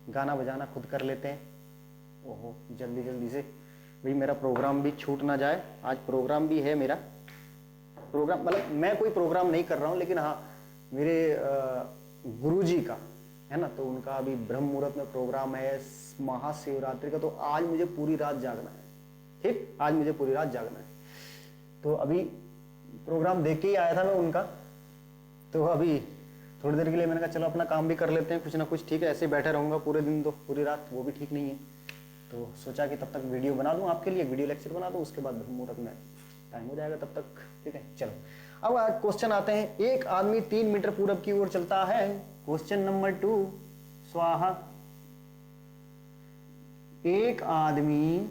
गाना बजाना खुद कर लेते हैं। ओहो जल्दी जल्दी से भाई, मेरा प्रोग्राम भी छूट ना जाए, आज प्रोग्राम भी है मेरा, प्रोग्राम मतलब मैं कोई प्रोग्राम नहीं कर रहा हूँ, लेकिन हाँ मेरे गुरुजी का है ना, तो उनका अभी ब्रह्म मुहूर्त में प्रोग्राम है महाशिवरात्रि का, तो आज मुझे पूरी रात जागना है, ठीक, आज मुझे पूरी रात जागना है। तो अभी प्रोग्राम देख के ही आया था मैं उनका, तो अभी थोड़ी देर के लिए मैंने कहा चलो अपना काम भी कर लेते हैं कुछ ना कुछ, ठीक है, ऐसे बैठे रहूंगा पूरे दिन तो पूरी रात, वो भी ठीक नहीं है, तो सोचा कि तब तक वीडियो बना दूं आपके लिए, वीडियो लेक्चर बना दूं, उसके बाद ब्रह्म मुहूर्त में टाइम हो जाएगा तब तक, ठीक है। चलो अब क्वेश्चन आते हैं, एक आदमी 3 मीटर पूरब की ओर चलता है, क्वेश्चन नंबर 2 स्वाहा। एक आदमी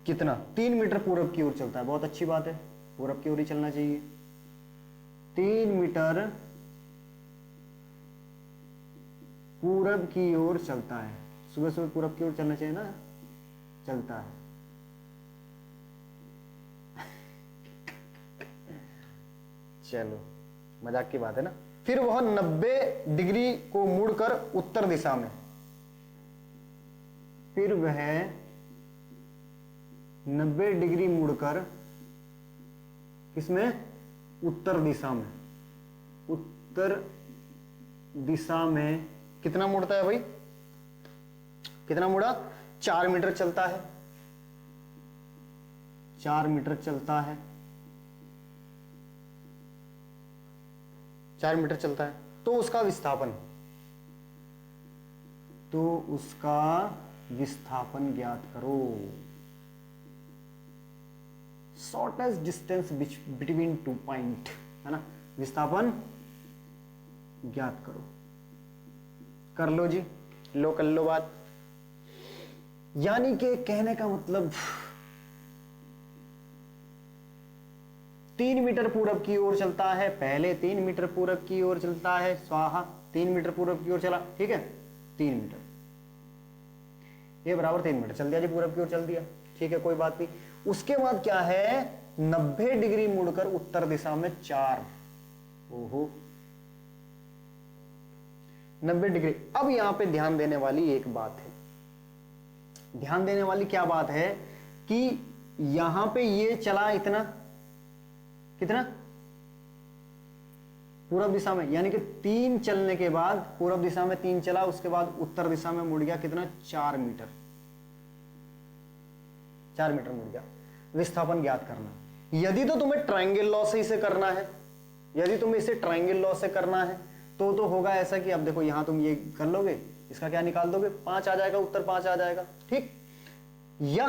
कितना, 3 मीटर पूरब की ओर चलता है, बहुत अच्छी बात है, पूरब की ओर ही चलना चाहिए। 3 मीटर पूरब की ओर चलता है, सुबह सुबह पूरब की ओर चलना चाहिए ना, चलता है। चलो मजाक की बात है ना। फिर वह 90 डिग्री को मुड़कर उत्तर दिशा में, फिर वह 90 डिग्री मुड़कर किसमें, उत्तर दिशा में, उत्तर दिशा में कितना मुड़ता है भाई, कितना मुड़ा, 4 मीटर चलता है, 4 मीटर चलता है, 4 मीटर चलता है, तो उसका विस्थापन, तो उसका विस्थापन ज्ञात करो। शॉर्टेस्ट डिस्टेंस बिटवीन 2 पॉइंट, है ना। विस्थापन ज्ञात करो। कर लो जी, लो कर लो बात। यानी कि कहने का मतलब 3 मीटर पूरब की ओर चलता है, पहले 3 मीटर पूरब की ओर चलता है, स्वाहा 3 मीटर पूरब की ओर चला, ठीक है, 3 मीटर, ये बराबर 3 मीटर चल दिया जी, पूरब की ओर चल दिया, ठीक है, कोई बात नहीं। उसके बाद क्या है, 90 डिग्री मुड़कर उत्तर दिशा में 4, ओहो 90 डिग्री। अब यहां पे ध्यान देने वाली एक बात है, ध्यान देने वाली क्या बात है कि यहां पे ये चला इतना, कितना, पूरब दिशा में, यानी कि 3 चलने के बाद पूरब दिशा में 3 चला, उसके बाद उत्तर दिशा में मुड़ गया कितना, 4 मीटर, 4 मीटर मुड़ गया। विस्थापन ज्ञात करना। यदि तो तुम्हें ट्रायंगल लॉ से इसे करना है, यदि तुम्हें इसे ट्रायंगल लॉ से करना है तो होगा ऐसा कि अब देखो यहां तुम ये कर लोगे, इसका क्या निकाल दोगे, 5 आ जाएगा, उत्तर 5 आ जाएगा, ठीक। या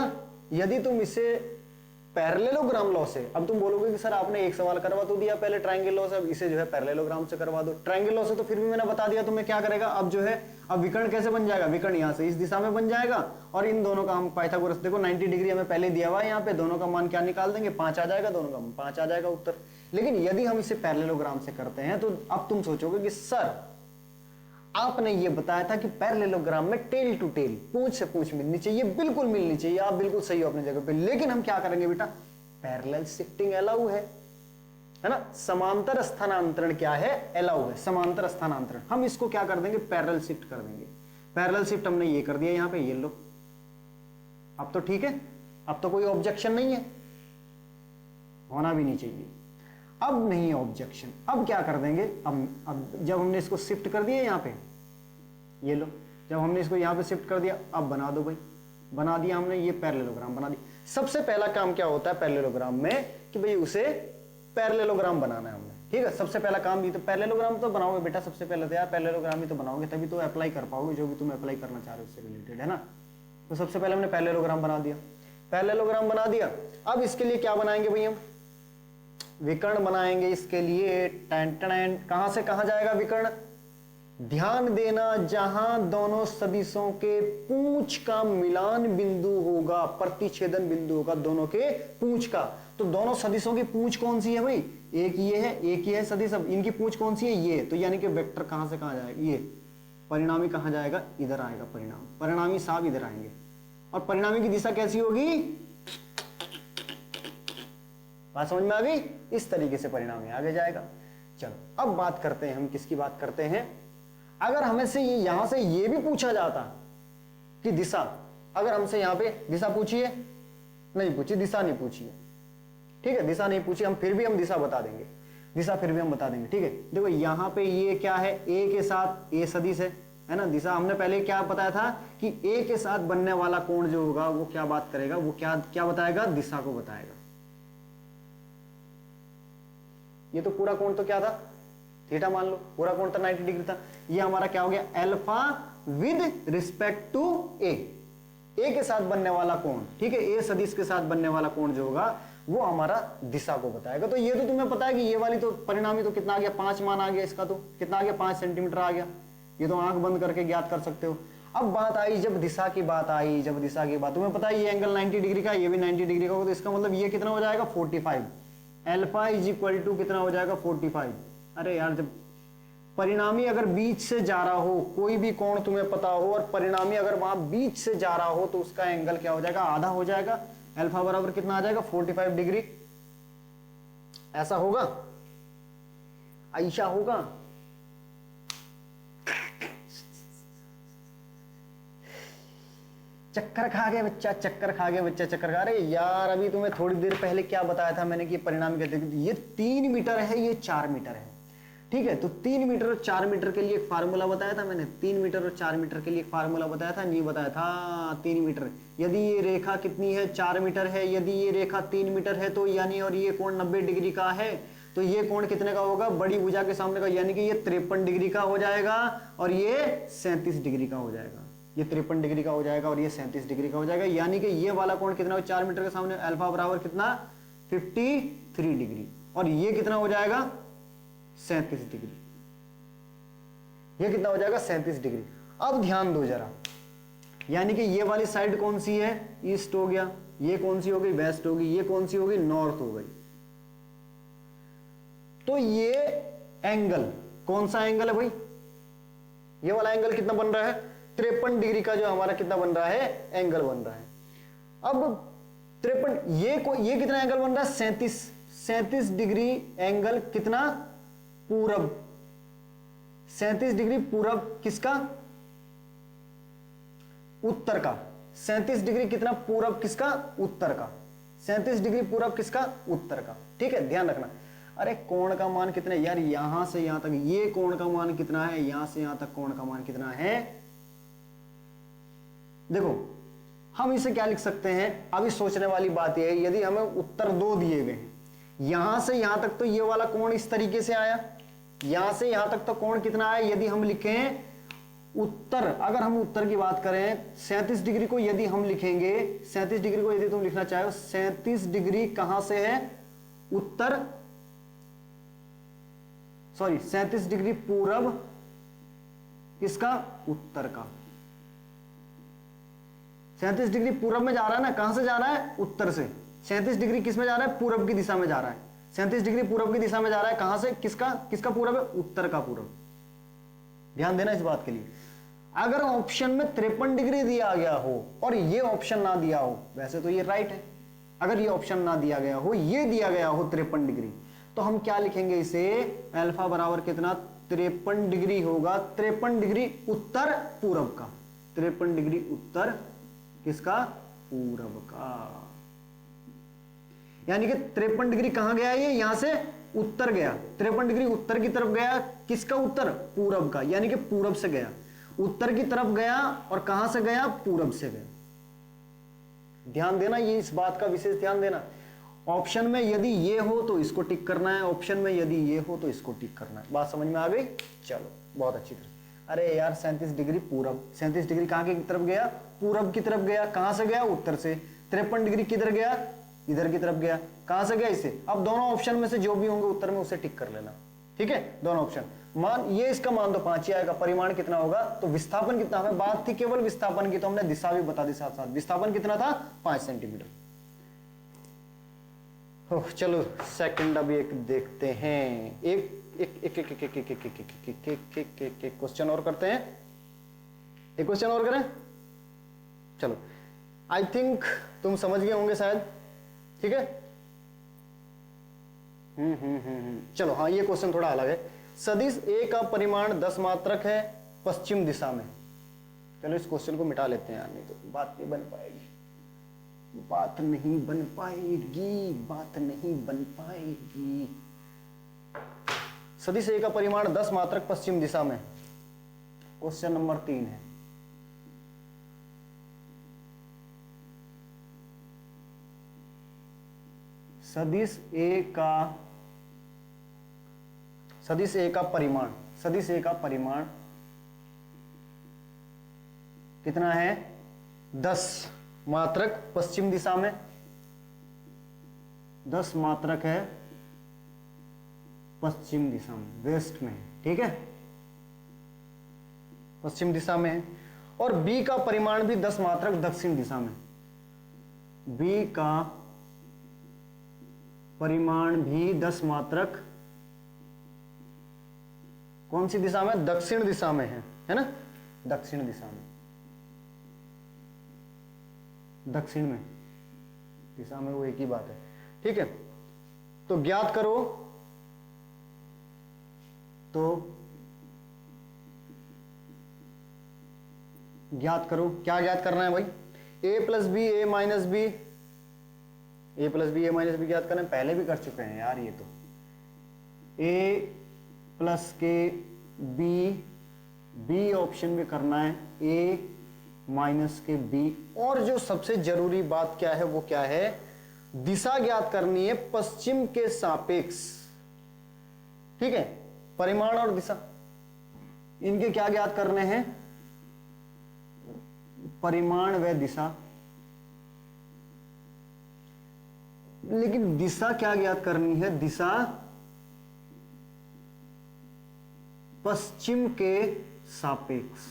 यदि तुम इसे पैरेललोग्राम लॉ से, अब तुम बोलोगे कि सर आपने एक सवाल करवा तो दिया पहले ट्रायंगल लॉ से, अब इसे जो है पैरेललोग्राम से करवा दो। ट्रायंगल लॉ से तो फिर भी मैंने बता दिया तुम्हें क्या करेगा, अब जो है अब विकर्ण कैसे बन जाएगा, विकर्ण यहां से इस दिशा में बन जाएगा, और इन दोनों का हम पाइथागोरस, देखो 90 डिग्री हमें पहले दिया हुआ है, यहाँ पे दोनों का मान क्या निकाल देंगे, 5 आ जाएगा, दोनों का 5 आ जाएगा उत्तर। लेकिन यदि हम इसे पैरेललोग्राम से करते हैं तो अब तुम सोचोगे कि सर आपने ये बताया था कि पैरेललोग्राम में टेल टू टेल, पूंछ से पूंछ मिलनी चाहिए, बिल्कुल मिलनी चाहिए, आप बिल्कुल सही हो अपनी जगह पे। लेकिन हम क्या करेंगे बेटा, पैरेलल शिफ्टिंग अलाउ है ना, समांतर स्थानांतरण क्या है, अलाउ है, समांतर स्थानांतरण। हम इसको क्या कर देंगे, पैरेलल शिफ्ट कर देंगे। पैरेलल शिफ्ट हमने ये कर दिया यहाँ पे, ये लो, अब तो ठीक है, अब तो कोई ऑब्जेक्शन नहीं है, होना भी नहीं चाहिए, अब नहीं है ऑब्जेक्शन। अब क्या कर देंगे, अब जब हमने इसको शिफ्ट कर दिया यहाँ पे, ये लो, जब हमने इसको यहाँ पे शिफ्ट कर दिया, अब बना दो भाई, बना दिया हमने, ये पैरेललोग्राम बना दिया। सबसे पहला काम क्या होता है पैरेललोग्राम में कि भाई उसे पैरेललोग्राम बनाना है हमने, ठीक है। सबसे पहला काम ये तो पैरेललोग्राम तो बनाओगे बेटा, सबसे पहले तो यार पैरेललोग्राम ही तो बनाओगे, तभी तो अप्लाई कर पाओगे जो भी तुम अप्लाई करना चाह रहे हो उससे रिलेटेड, है ना। तो सबसे पहले हमने पैरेललोग्राम बना दिया, पैरेललोग्राम बना दिया। अब इसके लिए क्या बनाएंगे भाई, हम विकर्ण बनाएंगे इसके लिए। कहां से कहां जाएगा विकर्ण, ध्यान देना, जहां दोनों सदिशों के पूंछ का मिलान बिंदु होगा, प्रतिच्छेदन बिंदु होगा दोनों के पूंछ का। तो दोनों सदिशों की पूंछ कौन सी है भाई, एक ये है, एक ये है सदिश, इनकी पूंछ कौन सी है, ये। तो यानी कि वेक्टर कहां से कहां जाएगा, ये परिणामी कहां जाएगा, इधर आएगा परिणाम, परिणामी साहब इधर आएंगे। और परिणामी की दिशा कैसी होगी, बात समझ में आ गई, इस तरीके से परिणामी आगे जाएगा। चलो अब बात करते हैं, हम किसकी बात करते हैं, अगर हमें से यहां से ये भी पूछा जाता कि दिशा, अगर हमसे यहां पे दिशा पूछी है, नहीं पूछी, दिशा नहीं पूछी है, ठीक है, दिशा नहीं पूछी, हम फिर भी हम दिशा बता देंगे, दिशा फिर भी हम बता देंगे, ठीक है। देखो यहां पे ये क्या है, ए के साथ ए सदिश है ना, दिशा हमने पहले क्या बताया था कि ए के साथ बनने वाला कोण जो होगा वो क्या बात करेगा, वो क्या बताएगा, दिशा को बताएगा। ये तो पूरा कोण तो क्या था, थीटा मान लो, पूरा कोण तो 90 डिग्री था। ये हमारा क्या हो गया, अल्फा विद रिस्पेक्ट टू ए, ए के साथ बनने वाला कोण, ठीक है, ए सदिश के साथ बनने वाला कोण जो होगा वो हमारा दिशा को बताएगा। तो ये तो तुम्हें पता है कि ये वाली तो परिणामी तो कितना आ गया, 5 मान आ गया, इसका तो कितना आ गया, 5 सेंटीमीटर आ गया, ये तो आंख बंद करके ज्ञात कर सकते हो। अब बात आई जब दिशा की बात आई, जब दिशा की बात, तुम्हें पता है ये एंगल 90 डिग्री का, ये भी 90 डिग्री का होगा, तो इसका मतलब ये कितना हो जाएगा, 45, अल्फा इज इक्वल टू कितना हो जाएगा, 45। अरे यार जब परिणामी अगर बीच से जा रहा हो, कोई भी कोण तुम्हें पता हो और परिणामी अगर वहां बीच से जा रहा हो तो उसका एंगल क्या हो जाएगा, आधा हो जाएगा, अल्फा बराबर कितना आ जाएगा, 45 डिग्री। ऐसा होगा, ऐसा होगा, चक्कर खा गए बच्चा, चक्कर खा गया बच्चा, चक्कर खा रहे यार। अभी तुम्हें थोड़ी देर पहले क्या बताया था मैंने कि परिणामी कहते हैं ये 3 मीटर है, ये 4 मीटर है, ठीक है। तो 3 मीटर और 4 मीटर के लिए एक फार्मूला बताया था मैंने, 3 मीटर और 4 मीटर के लिए एक फार्मूला बताया था, नहीं बताया था, 3 मीटर यदि ये रेखा कितनी है, 4 मीटर है, यदि ये रेखा 3 मीटर है तो यानी, और ये कोण 90 डिग्री का है तो ये कोण कितने का होगा, बड़ी भुजा के सामने का, यानी कि ये 53 डिग्री का हो जाएगा और ये 37 डिग्री का हो जाएगा, ये 53 डिग्री का हो जाएगा और ये 37 डिग्री का हो जाएगा। यानी कि ये वाला कोण कितना हो, 4 मीटर के सामने अल्फा बराबर कितना, 53 डिग्री, और ये कितना हो जाएगा 37 डिग्री। ये कितना हो जाएगा 37 डिग्री। अब ध्यान दो जरा, यानी कि ये वाली साइड कौन सी है, ईस्ट हो गया, ये कौन सी हो गई, वेस्ट होगी, ये कौन सी हो गई, नॉर्थ हो गई। तो ये एंगल कौन सा एंगल है भाई, ये वाला एंगल कितना बन रहा है, 53 डिग्री का जो हमारा कितना बन रहा है, एंगल बन रहा है। अब 53, ये कितना एंगल बन रहा है, 37 डिग्री एंगल कितना, पूरब, 37 डिग्री पूरब किसका, उत्तर का। 37 डिग्री कितना पूरब किसका, उत्तर का। 37 डिग्री पूरब किसका, उत्तर का। ठीक है, ध्यान रखना। अरे कोण का मान कितना है यार, यहां से यहां तक ये कोण का मान कितना है, यहां से यहां तक कोण का मान कितना है। देखो हम इसे क्या लिख सकते हैं, अभी सोचने वाली बात यह है, यदि हमें उत्तर 2 दिए गए हैं, यहां से यहां तक तो ये वाला कोण इस तरीके से आया, यहां से यहां तक तो कोण कितना आया, यदि हम लिखें उत्तर, अगर हम उत्तर की बात करें 37 डिग्री को यदि हम लिखेंगे, 37 डिग्री को यदि तुम लिखना चाहो, 37 डिग्री कहां से है, उत्तर, सॉरी 37 डिग्री पूरब किसका, उत्तर का। 37 डिग्री पूरब में जा रहा है ना, कहां से जा रहा है, उत्तर से। 37 डिग्री किस में जा रहा है, पूरब की दिशा में जा रहा है। 37 डिग्री पूरब की दिशा में जा रहा है, कहां से, किसका किसका पूरब है, उत्तर का पूरब। ध्यान देना इस बात के लिए। अगर ऑप्शन में 53 डिग्री दिया गया हो और ये ऑप्शन ना दिया हो, वैसे तो ये राइट है, अगर ये ऑप्शन ना दिया गया हो, ये दिया गया हो 53 डिग्री, तो हम क्या लिखेंगे इसे, अल्फा बराबर कितना, 53 डिग्री होगा, 53 डिग्री उत्तर पूरब का, 53 डिग्री उत्तर किसका, पूरब का। यानी कि 53 डिग्री कहां गया, ये यहां से उत्तर गया, 53 डिग्री उत्तर की तरफ गया, किसका उत्तर, पूरब का, यानी कि पूरब से गया, उत्तर की तरफ गया, और कहां से गया, पूरब से गया। ध्यान देना, ये इस बात का विशेष ध्यान देना। ऑप्शन में यदि ये हो तो इसको टिक करना है, ऑप्शन में यदि ये हो तो इसको टिक करना है। बात समझ में आ गई, चलो बहुत अच्छी तरह। अरे यार 37 डिग्री पूरब, 37 डिग्री कहां की तरफ गया, पूरब की तरफ गया, कहां से गया, उत्तर से। 53 डिग्री किधर गया, इधर की तरफ गया, कहां से गया, इसे। अब दोनों ऑप्शन में से जो भी होंगे उत्तर में उसे टिक कर लेना, ठीक है, दोनों ऑप्शन। मान ये इसका मान तो 5 ही आएगा, परिमाण कितना होगा, तो विस्थापन कितना, हमें बात थी केवल विस्थापन की, तो हमने दिशा भी बता दी साथ साथ। विस्थापन कितना था, 5 सेंटीमीटर। चलो सेकंड अभी एक देखते हैं, एक क्वेश्चन और करते हैं, एक क्वेश्चन और करें। चलो आई थिंक तुम समझ गए होंगे शायद, ठीक है। चलो हाँ, ये क्वेश्चन थोड़ा अलग है। सदिश ए का परिमाण 10 मात्रक है पश्चिम दिशा में। चलो इस क्वेश्चन को मिटा लेते हैं यार, नहीं तो बात नहीं बन पाएगी, बात नहीं बन पाएगी, बात नहीं बन पाएगी। सदिश ए का परिमाण 10 मात्रक पश्चिम दिशा में, क्वेश्चन नंबर 3 है। सदिश ए का परिमाण, सदिश ए का परिमाण कितना है, 10 मात्रक पश्चिम दिशा में, 10 मात्रक है पश्चिम दिशा में, वेस्ट में, ठीक है, पश्चिम दिशा में है। और बी का परिमाण भी 10 मात्रक दक्षिण दिशा में, बी का परिमाण भी 10 मात्रक कौन सी दिशा में, दक्षिण दिशा में है ना, दक्षिण दिशा में, दक्षिण में, दिशा में वो एक ही बात है, ठीक है। तो ज्ञात करो, तो ज्ञात करो, क्या ज्ञात करना है भाई, a plus B, A minus B, A plus B, A minus B ज्ञात करना है, पहले भी कर चुके हैं यार ये तो। a प्लस के बी, बी ऑप्शन में करना है a माइनस के बी, और जो सबसे जरूरी बात क्या है वो क्या है, दिशा ज्ञात करनी है पश्चिम के सापेक्ष, ठीक है। परिमाण और दिशा इनके क्या ज्ञात करने हैं, परिमाण व दिशा, लेकिन दिशा क्या ज्ञात करनी है? दिशा पश्चिम के सापेक्ष।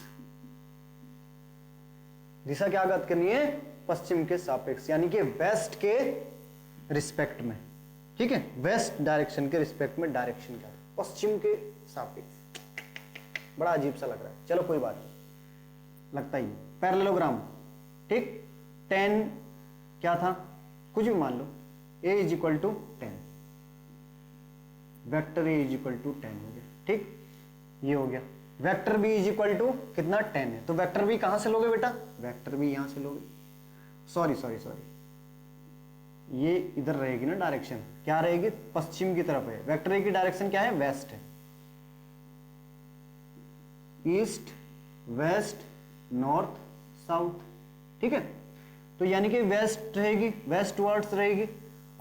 दिशा क्या ज्ञात करनी है? पश्चिम के सापेक्ष, यानी कि वेस्ट के रिस्पेक्ट में। ठीक है, वेस्ट डायरेक्शन के रिस्पेक्ट में डायरेक्शन क्या है? पश्चिम के सापेक्ष। बड़ा अजीब सा लग रहा है, चलो कोई बात नहीं, लगता ही पैरेललोग्राम। ठीक, 10 क्या था? कुछ भी मान लो, a is equal to 10, vector a is equal to 10 हो गया। ठीक, ये हो गया। Vector b is equal to कितना? 10 है, तो वेक्टर b कहां से लोगे बेटा? वेक्टर b यहां से लोगे। सॉरी, ये इधर रहेगी ना डायरेक्शन, क्या रहेगी? पश्चिम की तरफ है। वेक्टर a की डायरेक्शन क्या है? वेस्ट है। East, west, north, south. ठीक है, तो यानी कि वेस्ट रहेगी, वेस्ट वर्ड्स रहेगी।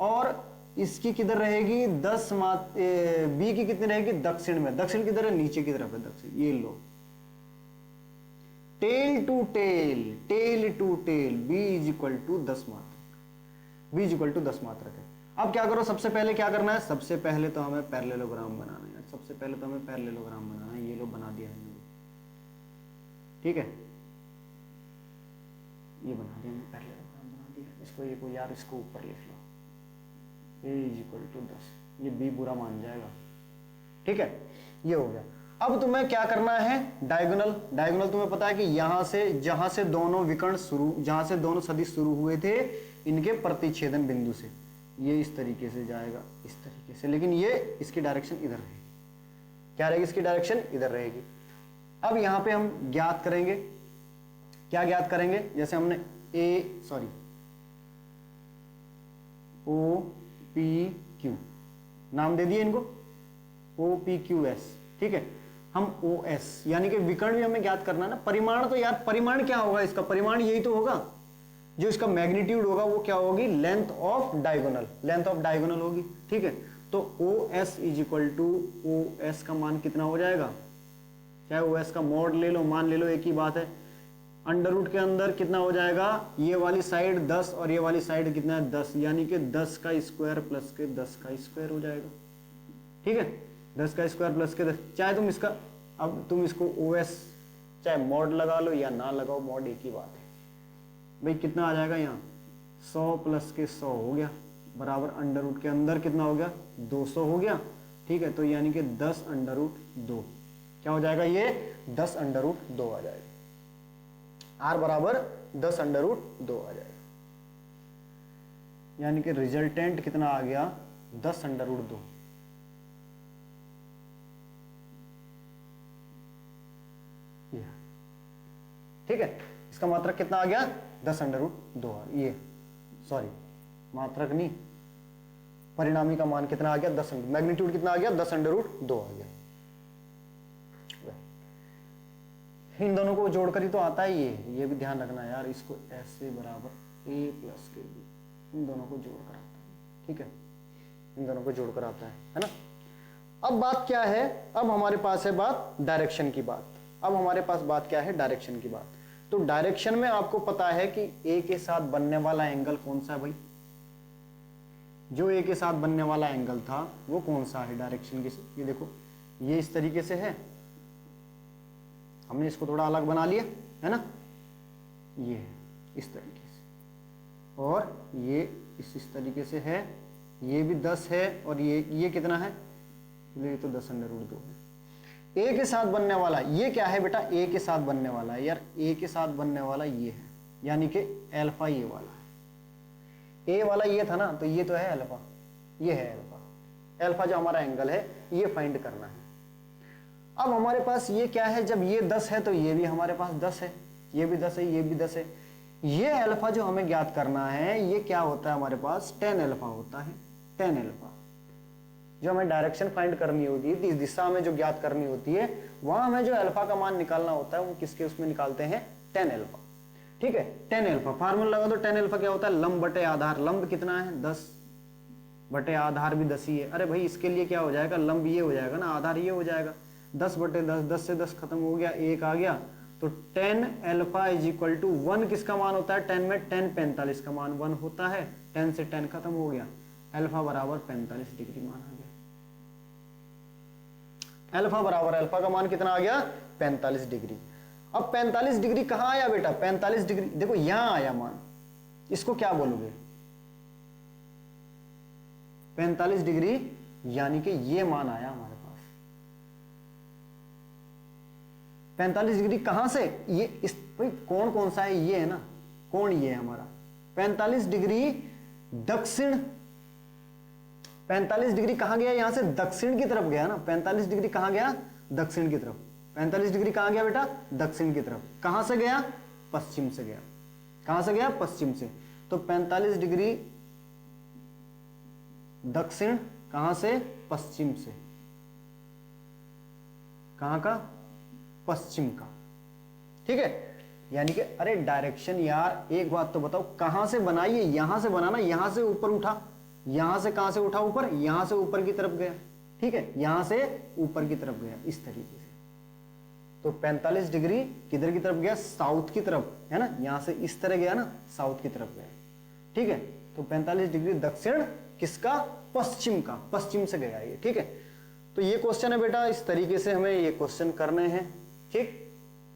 और इसकी किधर रहेगी? 10 बी की कितनी रहेगी? दक्षिण में। दक्षिण किधर है? नीचे की तरफ है दक्षिण। ये लो, tail to tail, tail to tail, B is equal to 10 मात्रक, बी इज इक्वल टू 10 मात्रक है। अब क्या करो? सबसे पहले क्या करना है? सबसे पहले तो हमें पैरेललोग्राम बनाना है। सबसे पहले तो हमें पैरेललोग्राम बनाना है। ये लो बना दिया है, ठीक है, ये बना दिया, पैरेललोग्राम बना दिया। इसको ये को यार, इसको ऊपर लिख लो, a इज इक्वल टू 10। ये b बुरा मान जाएगा। ठीक है, ये हो गया। अब तुम्हें क्या करना है? डायगोनल। डायगोनल तुम्हें पता है कि यहां से, जहां से दोनों विकर्ण शुरू, जहां से दोनों सदिश शुरू हुए थे, इनके प्रतिच्छेदन बिंदु से ये इस तरीके से जाएगा, इस तरीके से। लेकिन ये इसकी डायरेक्शन इधर रहेगी। क्या रहेगी? इसकी डायरेक्शन इधर रहेगी। अब यहां पे हम ज्ञात करेंगे, क्या ज्ञात करेंगे? जैसे हमने ओ पी क्यू नाम दे दिए इनको, ओ पी क्यू एस। ठीक है, हम ओ एस यानी कि विकर्ण भी हमें ज्ञात करना है ना। परिमाण तो यार, परिमाण क्या होगा इसका? परिमाण यही तो होगा, जो इसका मैग्नीट्यूड होगा वो क्या होगी? Length of diagonal, length of diagonal होगी। ठीक है, तो O S is equal to, O S का मान कितना हो जाएगा? चाहे ओ एस का मॉड ले लो, मान ले लो, एक ही बात है। अंडर रूट के अंदर कितना हो जाएगा? ये वाली साइड 10 और ये वाली साइड कितना है? 10, यानी कि 10 का स्क्वायर प्लस के 10 का स्क्वायर हो जाएगा। ठीक है, 10 का स्क्वायर प्लस के 10। चाहे तुम इसका, अब तुम इसको OS चाहे मॉड लगा लो या ना लगाओ, मॉड एक ही बात है भाई। कितना आ जाएगा यहाँ? 100 प्लस के 100 हो गया, बराबर अंडर रूट के अंदर कितना हो गया? 200 हो गया। ठीक है, तो यानी कि 10 अंडर रूट 2 क्या हो जाएगा? ये 10 अंडर रूट 2 आ जाएगा। आर बराबर 10 अंडर रूट 2 आ जाएगा, यानी कि रिजल्टेंट कितना आ गया? 10 अंडर रूट 2। ठीक है, इसका मात्रक कितना आ गया? 10 अंडर रूट 2। ये सॉरी, मात्रक नहीं, परिणामी का मान कितना आ गया? 10। मैग्नीट्यूड कितना आ गया? 10 अंडर रूट 2 आ गया। इन दोनों को जोड़कर ही तो आता है ये भी ध्यान रखना यार। इसको ऐसे बराबर a प्लस के बी, इन दोनों को जोड़कर आता है। ठीक है, इन दोनों को जोड़कर आता है ना। अब बात क्या है? अब हमारे पास है बात डायरेक्शन की बात। अब हमारे पास बात क्या है? डायरेक्शन की बात। तो डायरेक्शन में आपको पता है कि a के साथ बनने वाला एंगल कौन सा है भाई? जो a के साथ बनने वाला एंगल था वो कौन सा है डायरेक्शन के? ये देखो, ये इस तरीके से है, हमने इसको थोड़ा अलग बना लिया है ना, ये इस तरीके से, और ये इस तरीके से है। ये भी 10 है और ये कितना है? ये तो 10 अंडर रूट 2 है। ए के साथ बनने वाला ये क्या है बेटा? ए के साथ बनने वाला है यार, ए के साथ बनने वाला ये है, यानी कि अल्फा ये वाला है। ए वाला ये था ना, तो ये तो है अल्फा, ये है अल्फा। अल्फा जो हमारा एंगल है ये फाइंड करना है। अब हमारे पास ये क्या है? जब ये 10 है तो ये भी हमारे पास 10 है, ये भी 10 है, ये भी 10 है। ये अल्फा जो हमें ज्ञात करना है ये क्या होता है हमारे पास? 10 अल्फा होता है। 10 अल्फा जो हमें डायरेक्शन फाइंड करनी होती है, इस दिशा में जो ज्ञात करनी होती है, वहां हमें जो अल्फा का मान निकालना होता है वो किसके उसमें निकालते हैं? 10 अल्फा। ठीक है, 10 अल्फा फार्मूला लगा दो। 10 अल्फा क्या होता है? लंब बटे आधार। लंब कितना है? 10 बटे आधार भी 10 ही है। अरे भाई इसके लिए क्या हो जाएगा? लंब ये हो जाएगा ना, आधार ये हो जाएगा। 10 बटे 10, 10 से 10 खत्म हो गया, 1 आ गया। तो 10 अल्फा इज इक्वल टू 1 किसका मान होता है? 10 में 10 45 का मान 1 होता है। 10 से 10 खत्म हो गया, अल्फा बराबर 45 डिग्री मान आ गया। अल्फा बराबर अल्फा का मान कितना आ गया? 45 डिग्री। अब 45 डिग्री कहां आया बेटा? 45 डिग्री देखो यहां आया मान, इसको क्या बोलोगे? 45 डिग्री यानी कि ये मान आया हमारे पास। 45 डिग्री कहां से? ये इस भाई कौन कौन सा है? ये है ना कौन, ये है हमारा 45 डिग्री दक्षिण। 45 डिग्री कहां गया? यहां से दक्षिण की तरफ गया ना। 45 डिग्री कहां गया? दक्षिण की तरफ। 45 डिग्री कहां गया बेटा? दक्षिण की तरफ। कहां से गया? पश्चिम से गया। कहां से गया? पश्चिम से। तो 45 डिग्री दक्षिण कहां से? पश्चिम से। कहां का? पश्चिम का। ठीक है, यानी कि अरे डायरेक्शन यार एक बात तो बताओ, कहां से बनाइए? यहां से बनाना, यहां से ऊपर उठा, यहां से कहां से उठा? ऊपर, यहां से ऊपर की तरफ गया। ठीक है, यहां से ऊपर की तरफ गया इस तरीके से। तो 45 डिग्री किधर की तरफ गया? साउथ की तरफ, है ना। यहां से इस तरह गया ना, साउथ की तरफ गया। ठीक है, तो 45 डिग्री दक्षिण किसका? पश्चिम का। पश्चिम से गया ये। ठीक है, तो ये क्वेश्चन है बेटा, इस तरीके से हमें ये क्वेश्चन करने हैं। ठीक,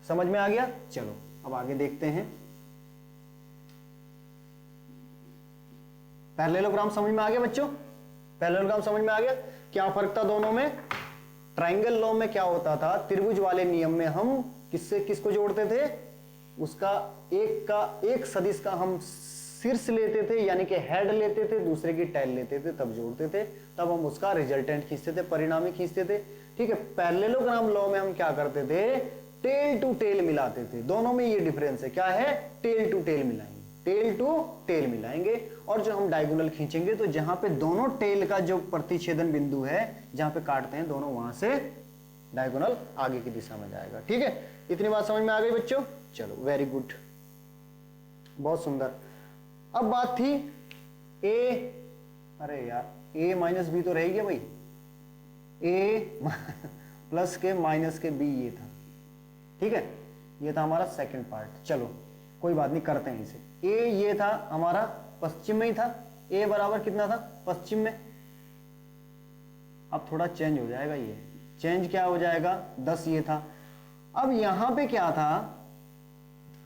समझ में आ गया? चलो अब आगे देखते हैं। पैरेललोग्राम समझ में आ गया बच्चों? पैरेललोग्राम समझ में आ गया? क्या फर्क था दोनों में? ट्रायंगल लॉ में क्या होता था? त्रिभुज वाले नियम में हम किससे किसको जोड़ते थे? उसका एक सदिश का हम शीर्ष लेते थे, यानी कि हेड लेते थे, दूसरे की टेल लेते थे, तब जोड़ते थे, तब हम उसका रिजल्टेंट खींचते थे, परिणामी खींचते थे। ठीक है, पैरेललोग्राम लॉ में हम क्या करते थे? टेल टू टेल मिलाते थे। दोनों में ये डिफरेंस है, क्या है? टेल टू टेल मिलाएंगे, टेल टू टेल मिलाएंगे। और जो हम डायगोनल खींचेंगे तो जहां पे दोनों टेल का जो प्रतिच्छेदन बिंदु है, जहां पे काटते हैं दोनों, वहां से डायगोनल आगे की दिशा में जाएगा। ठीक है, इतनी बात समझ में आ गई बच्चों? चलो वेरी गुड, बहुत सुंदर। अब बात थी ए, अरे यार a माइनस बी तो रहेगी भाई, a प्लस के माइनस के b ये था। ठीक है, ये था हमारा सेकंड पार्ट। चलो कोई बात नहीं, करते हैं इसे। a ये था हमारा पश्चिम में ही था, a बराबर कितना था? पश्चिम में। अब थोड़ा चेंज हो जाएगा, ये चेंज क्या हो जाएगा? 10 ये था। अब यहां पे क्या था?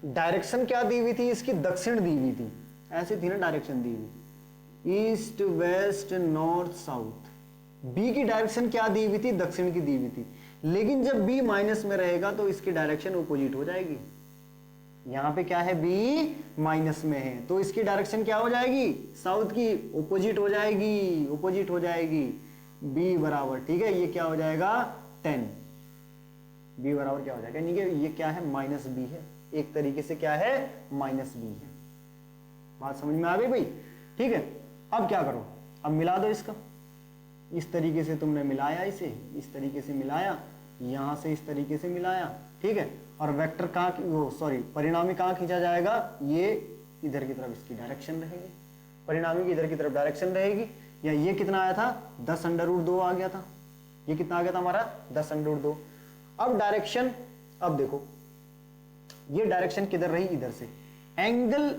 डायरेक्शन क्या दी हुई थी इसकी? दक्षिण दी हुई थी, ऐसी थी ना डायरेक्शन दी हुई, east west north south. B की डायरेक्शन क्या दी हुई थी? दक्षिण की दी हुई थी। लेकिन जब बी माइनस में रहेगा तो इसकी डायरेक्शन अपोजिट हो जाएगी। यहां पे क्या है? बी माइनस में है तो इसकी डायरेक्शन क्या हो जाएगी? साउथ की, अपोजिट हो जाएगी, अपोजिट हो जाएगी। बी बराबर, ठीक है, ये क्या हो जाएगा? 10। बी बराबर क्या हो जाएगा? यानी कि ये क्या है? माइनस बी है, एक तरीके से क्या है? माइनस बी है। बात समझ में आ गई भाई? ठीक है, अब क्या करो? अब मिला दो इसका। इस तरीके से तुमने मिलाया, इसे इस तरीके से मिलाया, यहां से इस तरीके से मिलाया। ठीक है, और वेक्टर कहाँ, वो सॉरी परिणामी कहाँ खींचा जाएगा? ये इधर की तरफ इसकी डायरेक्शन रहेगी, परिणामी की इधर की तरफ डायरेक्शन रहेगी। या ये कितना आया था? 10√2 आ गया था। ये कितना आ गया था हमारा? 10√2। अब डायरेक्शन, अब देखो ये डायरेक्शन किधर रही? इधर से। एंगल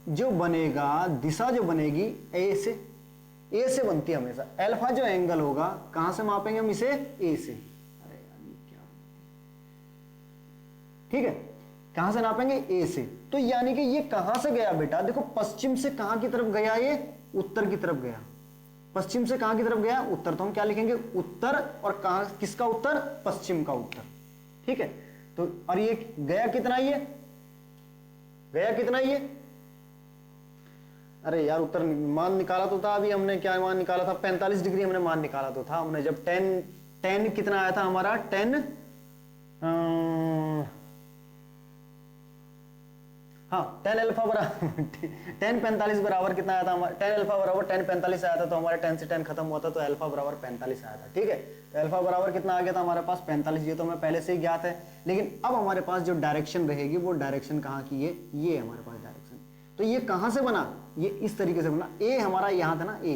जो बनेगा, दिशा जो बनेगी ए से बनती है हमेशा। अल्फा जो एंगल होगा कहां से मापेंगे हम इसे? ए से। अरे यार ये क्या, ठीक है, कहां से नापेंगे? ए से। तो यानी कि ये कहां से गया बेटा? देखो पश्चिम से कहां की तरफ गया? ये उत्तर की तरफ गया। पश्चिम से कहां की तरफ गया? उत्तर। तो हम क्या लिखेंगे? उत्तर। और कहां, किसका उत्तर? पश्चिम का उत्तर। ठीक है, तो और ये गया कितना? ये गया कितना? ये अरे यार उत्तर मान निकाला तो था अभी हमने, क्या मान निकाला था? 45 डिग्री हमने मान निकाला तो था हमने, जब 10 कितना आया था हमारा? 10 हाँ 10 अल्फा बराबर 10 45 बराबर कितना आया था हमारा? 10 अल्फा बराबर 10 45 आया था, तो हमारे 10 से 10 खत्म हुआ था तो अल्फा बराबर 45 आया था। ठीक है, तो अल्फा बराबर कितना आ गया था हमारे पास? 45। ये तो हमें पहले से ही ज्ञात है। लेकिन अब हमारे पास जो डायरेक्शन रहेगी वो डायरेक्शन कहाँ की है? ये हमारे पास डायरेक्शन। तो ये कहां से बना? ये इस तरीके से बना। ए हमारा यहां था ना, ए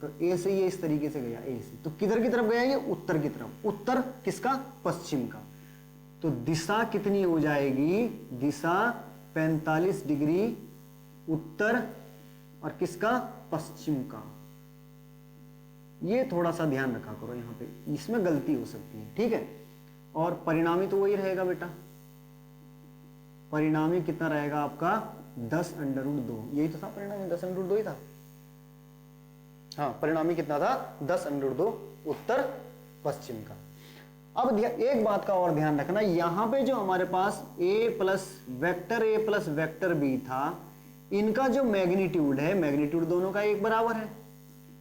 तो ए से ये इस तरीके से गया, ए से। तो किधर की तरफ गया? ये उत्तर की तरफ। उत्तर किसका? पश्चिम का। तो दिशा कितनी हो जाएगी? दिशा 45 डिग्री उत्तर और किसका? पश्चिम का। ये थोड़ा सा ध्यान रखा करो, यहाँ पे इसमें गलती हो सकती है, ठीक है। और परिणामी तो वही रहेगा बेटा, परिणामी कितना रहेगा आपका 10√2, यही तो था परिणामी, 10√2 ही था। हाँ, परिणामी कितना था 10√2 उत्तर पश्चिम का। अब एक बात का और ध्यान रखना, यहां पे जो हमारे पास a प्लस वेक्टर b था, इनका जो मैग्नीट्यूड है, मैग्नीट्यूड दोनों का एक बराबर है,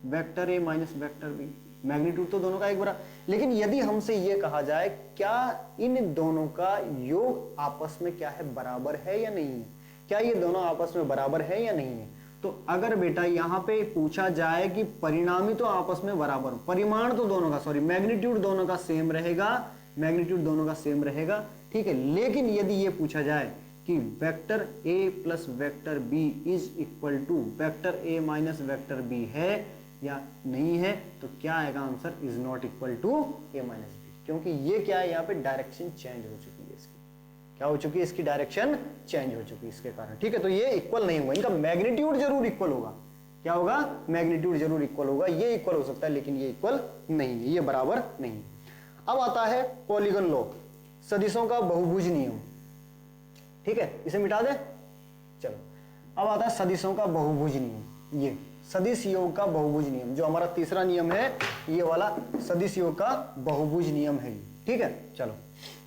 vector a minus vector b, magnitude तो दोनों का एक बराबर। लेकिन यदि हमसे ये कहा जाए क्या इन दोनों का योग आपस में क्या है, बराबर है या नहीं है, क्या ये दोनों आपस में बराबर है या नहीं है, तो अगर बेटा यहाँ पे पूछा जाए कि परिणामी तो आपस में बराबर हो, परिमाण तो दोनों का, सॉरी मैग्नीट्यूड दोनों का सेम रहेगा, मैग्नीट्यूड दोनों का सेम रहेगा, ठीक है। लेकिन यदि ये पूछा जाए कि vector a plus vector b is equal to vector a minus vector b है या नहीं है, तो क्या आएगा answer, is not equal to a minus b, क्योंकि ये क्या है, यहाँ पे डायरेक्शन चेंज हो चुकी है इसकी, क्या हो चुकी है, इसकी डायरेक्शन चेंज हो चुकी है इसके कारण, ठीक है। तो ये इक्वल नहीं होगा, इनका मैग्नीट्यूड जरूर इक्वल होगा, क्या होगा, मैग्नीट्यूड जरूर इक्वल होगा, ये इक्वल हो सकता है लेकिन ये इक्वल नहीं है, ये बराबर नहीं। अब आता है पॉलीगन लॉ, सदिशों का बहुभुज नियम, ठीक है, इसे मिटा दे, चलो। अब आता है सदिशों का बहुभुज नियम, ये सदिश योग का बहुभुज नियम, जो हमारा तीसरा नियम है, ये वाला सदिश योग का बहुभुज नियम है, ठीक है। चलो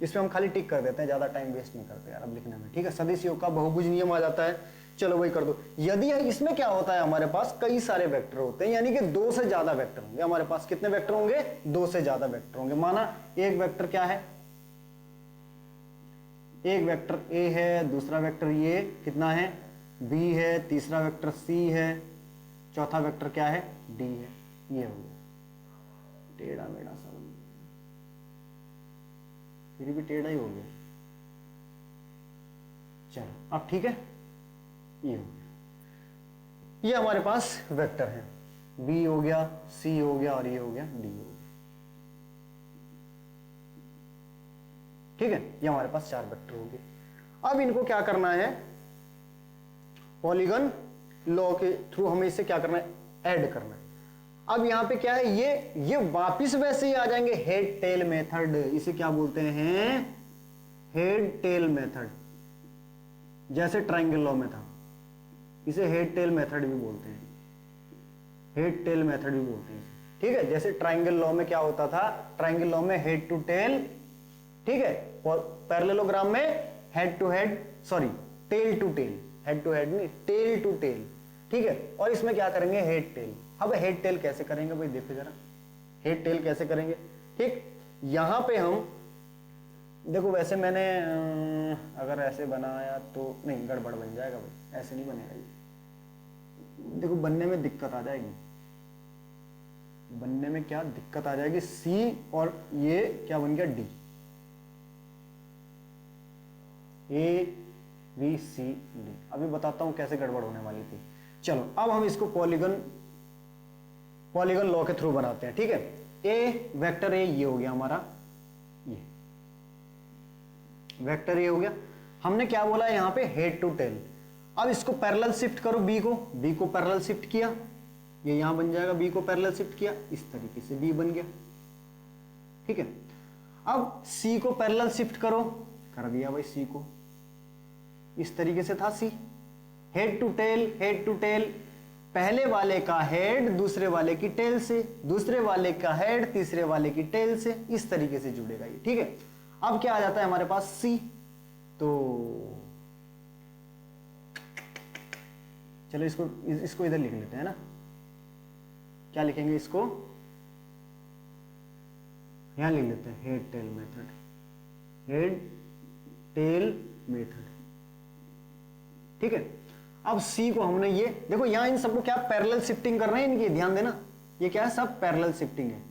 इसमें हम खाली टिक कर देते हैं, ज्यादा टाइम वेस्ट नहीं करते यार अब लिखने में, ठीक है। सदिश योग का बहुभुज नियम आ जाता है, चलो वही कर दो। यदि इसमें क्या होता है, हमारे पास कई सारे वेक्टर होते हैं, यानी कि 2 से ज्यादा वेक्टर होंगे, हमारे पास कितने वेक्टर होंगे, 2 से ज्यादा वेक्टर होंगे। माना एक वेक्टर क्या है, एक वेक्टर a है, दूसरा वेक्टर ये कितना है b है, तीसरा वेक्टर c है, चौथा वेक्टर क्या है d है, ये हो गया, टेढ़ा मेढ़ा सा बन गया, फिर भी टेढ़ा ही हो गया, चलो अब ठीक है, ये हो गया, ये हमारे पास वेक्टर है, b हो गया, c हो गया और ये हो गया d हो गया, ठीक है। ये हमारे पास 4 वेक्टर हो गए। अब इनको क्या करना है, पॉलीगन लॉ के थ्रू हमें इसे क्या करना है, ऐड करना है। अब यहां पे क्या है, ये वापिस वैसे ही आ जाएंगे, हेड टेल मेथड, इसे क्या बोलते हैं, हेड टेल मेथड, जैसे ट्रायंगल लॉ में था, इसे हेड टेल मेथड भी बोलते हैं, हेड टेल मेथड भी बोलते हैं, ठीक है। जैसे ट्रायंगल लॉ में क्या होता था, ट्रायंगल लॉ में हेड टू टेल, ठीक है, और पैरेललोग्राम में head to head, sorry tail to tail, head to head नहीं, टेल टू टेल, ठीक है। और इसमें क्या करेंगे, हेड टेल। अब हेड टेल कैसे करेंगे भाई, देखो जरा, हेड टेल कैसे करेंगे, ठीक। यहां पे हम देखो, वैसे मैंने अगर ऐसे बनाया तो नहीं, गड़बड़ बन जाएगा भाई, ऐसे नहीं बनेगा ये, देखो बनने में दिक्कत आ जाएगी, बनने में क्या दिक्कत आ जाएगी, सी और ये क्या बन गया D, A B C D. अभी बताता हूं कैसे गड़बड़ होने वाली थी। चलो अब हम इसको पॉलीगन लॉ के थ्रू बनाते हैं, ठीक है। ए वेक्टर ए, ये हो गया हमारा, ये वेक्टर ए हो गया। हमने क्या बोला है यहां पे, हेड टू टेल। अब इसको पैरेलल शिफ्ट करो, बी को पैरेलल शिफ्ट किया, ये यहां बन जाएगा, बी को पैरेलल शिफ्ट किया, इस तरीके से बी बन गया, ठीक है। अब सी को पैरेलल शिफ्ट करो, कर दिया भाई सी को, इस तरीके से था सी, हेड टू टेल, पहले वाले का हेड दूसरे वाले की टेल से, दूसरे वाले का हेड तीसरे वाले की टेल से, इस तरीके से जुड़ेगा ये, ठीक है। अब क्या आ जाता है हमारे पास सी, तो चलो इसको इधर लिख लेते हैं ना, क्या लिखेंगे इसको, यहां लिख लेते हैं, head tail method, head tail method, ठीक है। अब सी को हमने ये देखो, यहां इन सबको क्या पैरेलल शिफ्टिंग कर रहे हैं, इनकी ध्यान देना, ये क्या है, सब पैरेलल शिफ्टिंग है,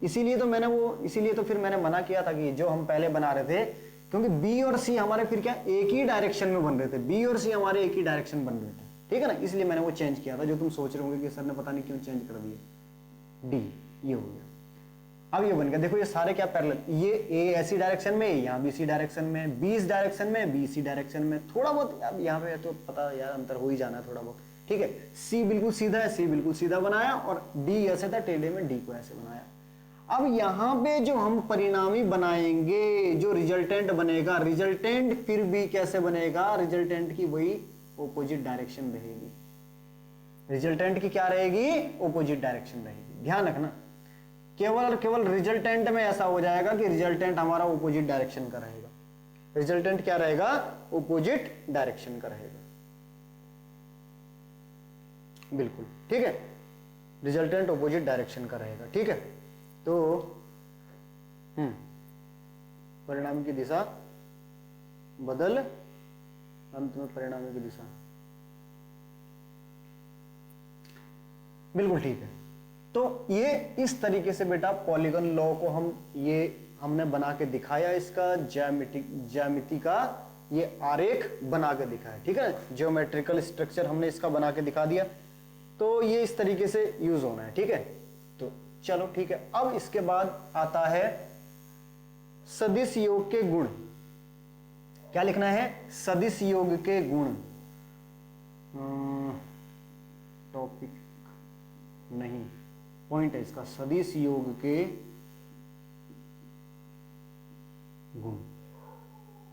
इसीलिए तो फिर मैंने मना किया था कि जो हम पहले बना रहे थे, क्योंकि बी और सी हमारे फिर क्या एक ही डायरेक्शन में बन रहे थे, बी और सी हमारे एक ही डायरेक्शन बन रहे थे, ठीक है ना, इसलिए मैंने वो चेंज किया था, जो तुम सोच रहे होंगे कि सर ने पता नहीं क्यों चेंज कर दिया, डी ये हो गया। अब ये बन गया, देखो ये सारे क्या पैरेलल, ये ए ऐसी डायरेक्शन में, यहाँ बी सी डायरेक्शन में, बी इस डायरेक्शन में, बी सी डायरेक्शन में, थोड़ा बहुत अब यहाँ पे तो पता यार अंतर हो ही जाना है थोड़ा बहुत, ठीक है, सी बिल्कुल सीधा है, सी बिल्कुल सीधा बनाया, और डी ऐसे था टेढ़े में, डी को ऐसे बनाया। अब यहां पे जो हम परिणामी बनाएंगे, जो रिजल्टेंट बनेगा, रिजल्टेंट फिर भी कैसे बनेगा, रिजल्टेंट की वही ऑपोजिट डायरेक्शन रहेगी। रिजल्टेंट की क्या रहेगी, ऑपोजिट डायरेक्शन रहेगी। ध्यान रखना, केवल और केवल रिजल्टेंट में ऐसा हो जाएगा कि रिजल्टेंट हमारा ऑपोजिट डायरेक्शन का रहेगा। रिजल्टेंट क्या रहेगा, ऑपोजिट डायरेक्शन का रहेगा, बिल्कुल ठीक है, रिजल्टेंट ऑपोजिट डायरेक्शन का रहेगा। ठीक है, तो परिणामी की दिशा बदल, अंत में परिणामी की दिशा, बिल्कुल ठीक है। तो ये इस तरीके से बेटा पॉलीगन लॉ को हमने बना के दिखाया, इसका ज्यामिति का ये आरेख बना के दिखाया। ठीक है, ज्योमेट्रिकल स्ट्रक्चर हमने इसका बना के दिखा दिया। तो ये इस तरीके से यूज होना है। ठीक है, तो चलो ठीक है। अब इसके बाद आता है सदिश योग के गुण। क्या लिखना है, सदिश योग के गुण। टॉपिक नहीं, पॉइंट है इसका, सदिश योग के गुण।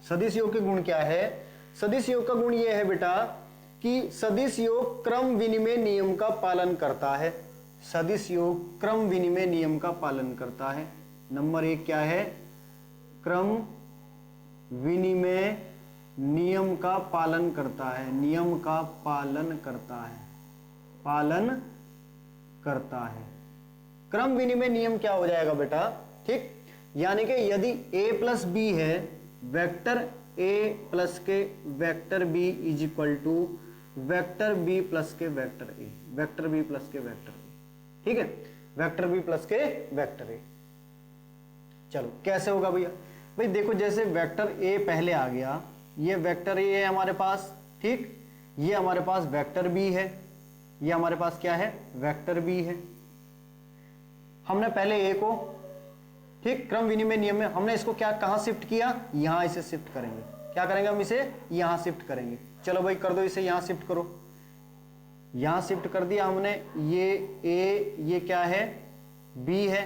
सदिश योग के गुण क्या है, सदिश योग का गुण यह है बेटा कि सदिश योग क्रम विनिमय नियम का पालन करता है। सदिश योग क्रम विनिमय नियम का पालन करता है। नंबर 1 क्या है, क्रम विनिमय नियम का पालन करता है, नियम का पालन करता है, पालन करता है। क्रम विनिमय नियम क्या हो जाएगा बेटा, ठीक, यानी कि यदि a प्लस बी है, वेक्टर a प्लस के vector b is equal to vector b plus के vector a, vector b plus के वेक्टर a। ठीक है, वेक्टर b प्लस के वेक्टर a। चलो कैसे होगा भैया, भाई देखो जैसे वेक्टर a पहले आ गया, ये वेक्टर a है हमारे पास, ठीक, ये हमारे पास वेक्टर b है, ये हमारे पास क्या है, वेक्टर b है। हमने पहले a को, ठीक, क्रम विनिमय नियम में हमने इसको क्या कहां शिफ्ट किया, यहां इसे शिफ्ट करेंगे। क्या करेंगे हम, इसे यहां शिफ्ट करेंगे। चलो भाई कर दो, इसे यहां शिफ्ट करो, यहां शिफ्ट कर दिया हमने। ये a, ये क्या है, b है,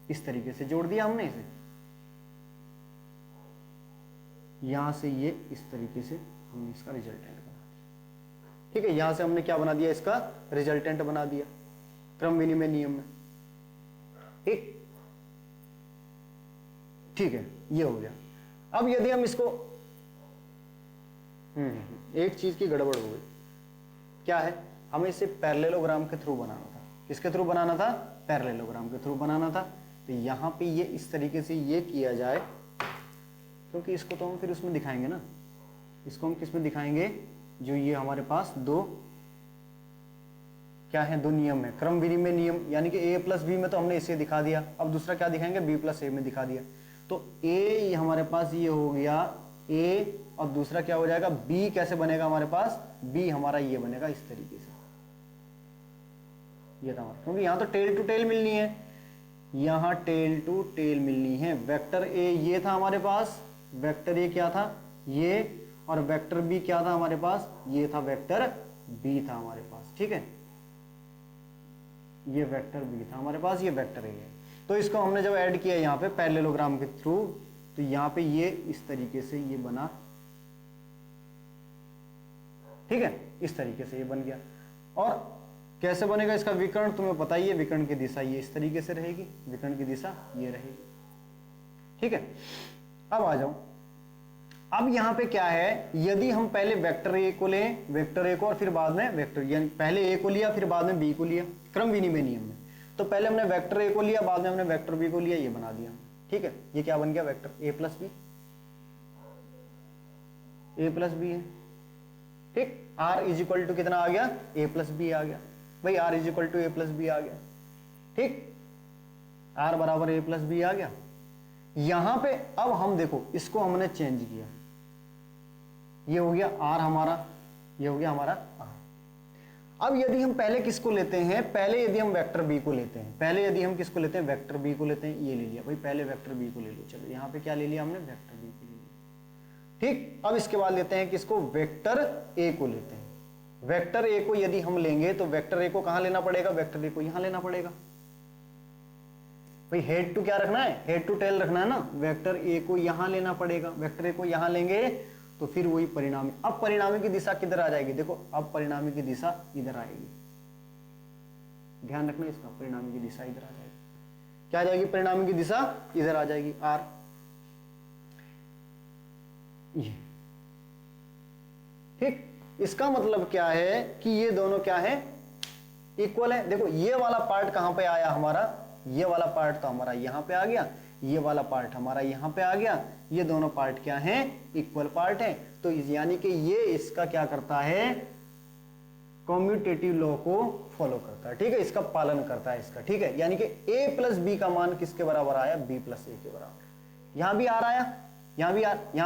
इस तरीके से जोड़ दिया हमने इसे, यहां से ये इस तरीके से हमने इसका रिजल्टेंट बना दिया। ठीक है, यहां से हमने क्या बना दिया, इसका रिजल्टेंट बना दिया क्रम विनिमय नियम में। ठीक, ठीक है, ये हो गया। अब यदि हम इसको एक चीज की गड़बड़ हो गई, क्या है, हमें इसे पैरेललोग्राम के थ्रू बनाना था। किसके थ्रू बनाना था, पैरेललोग्राम के थ्रू बनाना था। तो यहां पे ये इस तरीके से ये किया जाए, क्योंकि इसको तो हम फिर उसमें दिखाएंगे ना, इसको हम किसमें दिखाएंगे, जो ये हमारे पास दो क्या है, दो नियम है, क्रम विनिमय नियम, यानी कि a प्लस बी में तो हमने इसे दिखा दिया, अब दूसरा क्या दिखाएंगे, b प्लस ए में दिखा दिया। तो a हमारे पास ये हो गया a, और दूसरा क्या हो जाएगा, b कैसे बनेगा हमारे पास, b हमारा ये बनेगा इस तरीके से, ये था हमारा, क्योंकि यहां तो टेल टू टेल मिलनी है, यहां टेल टू टेल मिलनी है। वेक्टर a ये था हमारे पास, वेक्टर a क्या था, ये, और वेक्टर b क्या था हमारे पास, ये था वेक्टर b था हमारे पास। ठीक है, ये वेक्टर b था हमारे पास, ये वेक्टर a है। तो इसको हमने जब ऐड किया यहाँ पे पैरेललोग्राम के थ्रू, तो यहाँ पे ये इस तरीके से ये बना, ठीक है, इस तरीके से ये बन गया। और कैसे बनेगा इसका विकर्ण, तुम्हें पता ही है, विकर्ण की दिशा ये इस तरीके से रहेगी, विकर्ण की दिशा ये रहेगी। ठीक है, अब आ जाओ, अब यहां पे क्या है, यदि हम पहले वेक्टर a को लें, वेक्टर a को, और फिर बाद में वेक्टर, यानी पहले a को लिया फिर बाद में b को लिया, क्रम विनिमय नियम में, तो पहले हमने वेक्टर a को लिया, बाद में हमने वेक्टर b को लिया, ये बना दिया। ठीक है, ये क्या बन गया, vector a plus B, a plus B है। ठीक, r इज इक्वल टू कितना आ गया, a प्लस बी आ गया, भाई r is equal to a plus B आ गया। ठीक, r बराबर a प्लस बी आ गया। यहां पे अब हम देखो, इसको हमने चेंज किया, ये हो गया r हमारा, ये हो गया हमारा r। अब यदि हम पहले किसको लेते हैं, पहले यदि हम वेक्टर b को लेते हैं, पहले यदि हम किसको लेते हैं, वेक्टर b को लेते हैं, ये ले लिया भाई, पहले वेक्टर b को ले लो। चलो यहाँ पे क्या ले लिया हमने, वेक्टर b को ले लिया। ठीक, अब इसके बाद लेते हैं किसको, वेक्टर a को लेते हैं, वेक्टर ए को यदि हम लेंगे तो वेक्टर ए को कहां लेना पड़ेगा, वेक्टर ए को यहां लेना पड़ेगा भाई। हेड टू क्या रखना है, हेड टू टेल रखना है ना, वेक्टर ए को यहां लेना पड़ेगा, वेक्टर ए को यहां लेंगे तो फिर वही परिणामी। अब परिणामी की दिशा किधर आ जाएगी, देखो अब परिणामी की दिशा इधर आएगी, ध्यान रखना इसका, परिणामी की दिशा इधर आ जाएगी। क्या आ जाएगी, परिणामी की दिशा इधर आ जाएगी, आर। ये ठीक, इसका मतलब क्या है कि ये दोनों क्या है, इक्वल है। देखो ये वाला पार्ट कहां पे आया हमारा, ये वाला पार्ट तो हमारा यहां पे आ गया, ये वाला पार्ट हमारा यहां पे आ गया, ये दोनों पार्ट क्या हैं, इक्वल पार्ट हैं। तो यानी कि ये इसका क्या करता है, कम्यूटेटिव लॉ को फॉलो करता है, ठीक है, इसका पालन करता है इसका, ठीक है। यानी कि a प्लस बी का मान किसके बराबर आया, b प्लस ए के बराबर। यहां भी आर आया, यहां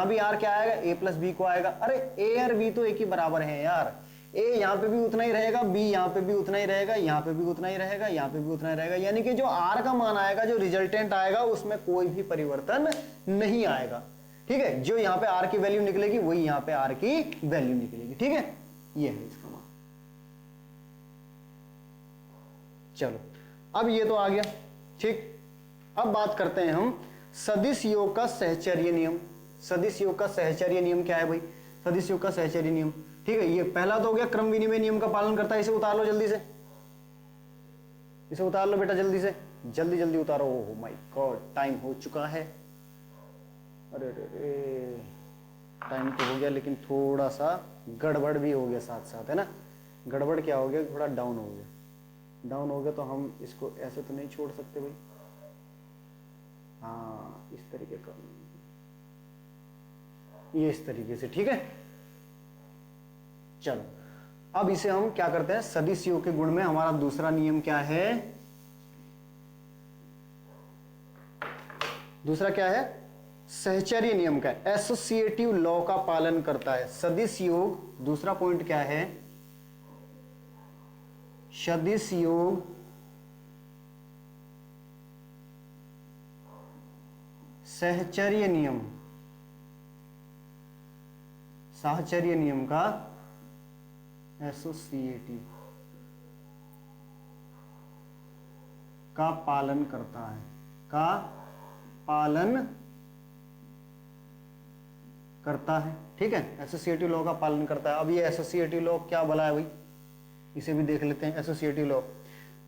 भी आर क्या आएगा, a प्लस बी को आएगा। अरे a और b तो एक ही बराबर है यार, a यहां पे भी उतना ही रहेगा, b यहां पे भी उतना ही रहेगा, यहां पे भी उतना ही रहेगा, यहां पे भी उतना ही रहेगा। यानी कि जो r का मान आएगा, जो रिजल्टेंट आएगा, उसमें कोई भी परिवर्तन नहीं आएगा, ठीक है। जो यहां पे r की वैल्यू निकलेगी वही यहां पे r की वैल्यू निकलेगी, ठीक है। ये है इसका मान। चलो अब ये तो आ गया, ठीक। अब बात करते हैं हम सदिश योग का सहचर्य नियम। सदिश योग का सहचर्य नियम क्या है भाई, सदिश योग का सहचर्य नियम, ठीक है। ये पहला तो हो गया, क्रम विनिमय नियम का पालन करता है। इसे उतार लो जल्दी से, इसे उतार लो बेटा जल्दी से, जल्दी जल्दी उतारो। ओह माय गॉड, टाइम हो चुका है। अरे अरे टाइम तो हो गया, लेकिन थोड़ा सा गड़बड़ भी हो गया साथ साथ, है ना। गड़बड़ क्या हो गया, थोड़ा डाउन हो गया। डाउन हो गया तो हम इसको ऐसे तो नहीं छोड़ सकते भाई, हाँ इस तरीके का, ये इस तरीके से, ठीक है। चलो अब इसे हम क्या करते हैं, सदिश योग के गुण में हमारा दूसरा नियम क्या है, दूसरा क्या है, सहचर्य नियम का, एसोसिएटिव लॉ का पालन करता है सदिश योग। दूसरा पॉइंट क्या है, सदिश योग सहचर्य नियम, साहचर्य नियम का एसोसिएटिव का पालन करता है, का पालन करता है, ठीक है। एसोसिएटिव लॉ का पालन करता है। अब ये एसोसिएटिव लॉ क्या बोला है भाई, इसे भी देख लेते हैं, एसोसिएटिव लॉ,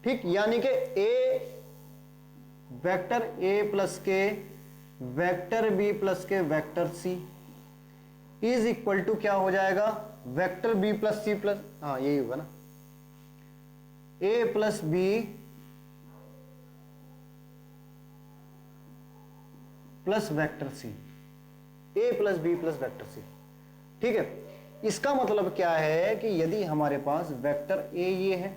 ठीक। यानी कि ए वेक्टर ए प्लस के वेक्टर बी प्लस के vector C is equal to क्या हो जाएगा, vector B plus C plus, हाँ यही होगा ना, A plus B plus vector C, A plus B plus vector C, ठीक है। इसका मतलब क्या है कि यदि हमारे पास वेक्टर ए ये है,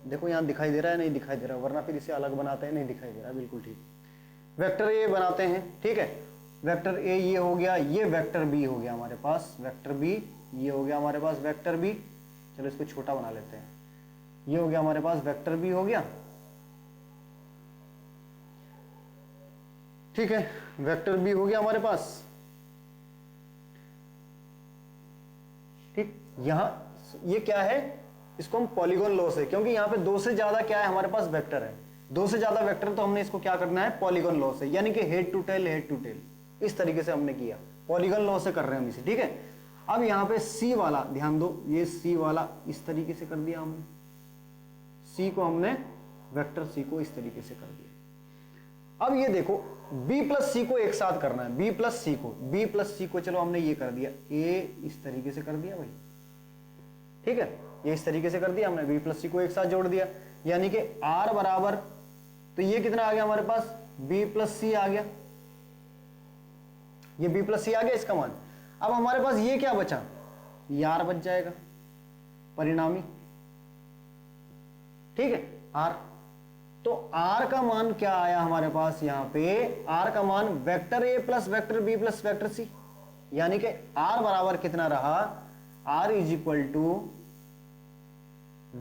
देखो यहां दिखाई दे रहा है, नहीं दिखाई दे रहा, वरना फिर इसे अलग बनाते हैं, नहीं दिखाई दे रहा, बिल्कुल ठीक। वेक्टर ए बनाते हैं, ठीक है। वेक्टर ए ये हो गया, ये वेक्टर बी हो गया हमारे पास, वेक्टर बी ये हो गया हमारे पास वेक्टर बी, चलो इसको छोटा बना लेते हैं, ये हो गया हमारे पास वेक्टर बी हो गया, ठीक है। वेक्टर बी हो गया हमारे पास, ठीक। यहां ये क्या है, इसको हम पॉलीगॉन लॉ से, क्योंकि यहां पे दो से ज्यादा क्या है हमारे पास वेक्टर है, दो से ज्यादा वेक्टर, तो हमने इसको क्या करना है, पॉलीगॉन लॉ से, यानी कि head to tail, head to tail, इस तरीके से हमने किया, पॉलीगॉन लॉ से कर रहे हैं हम इसे, ठीक है। अब यहां पे सी वाला ध्यान दो, ये सी वाला इस तरीके से कर दिया हमने, सी को हमने वेक्टर सी को इस तरीके से कर दिया। अब ये देखो बी प्लस सी को एक साथ करना है, बी प्लस सी को, बी प्लस सी को चलो हमने ये कर दिया, ए इस तरीके से कर दिया भाई, ठीक है, ये इस तरीके से कर दिया हमने, बी प्लस सी को एक साथ जोड़ दिया, यानी कि आर बराबर, तो ये कितना आ गया हमारे पास, बी प्लस सी आ गया, ये बी प्लस सी आ गया इसका मान। अब हमारे पास ये क्या बचा, ये आर बच जाएगा परिणामी, ठीक है, आर। तो आर का मान क्या आया हमारे पास, यहां पे आर का मान vector A plus vector B plus vector C, यानी कि आर बराबर कितना रहा, R is equal to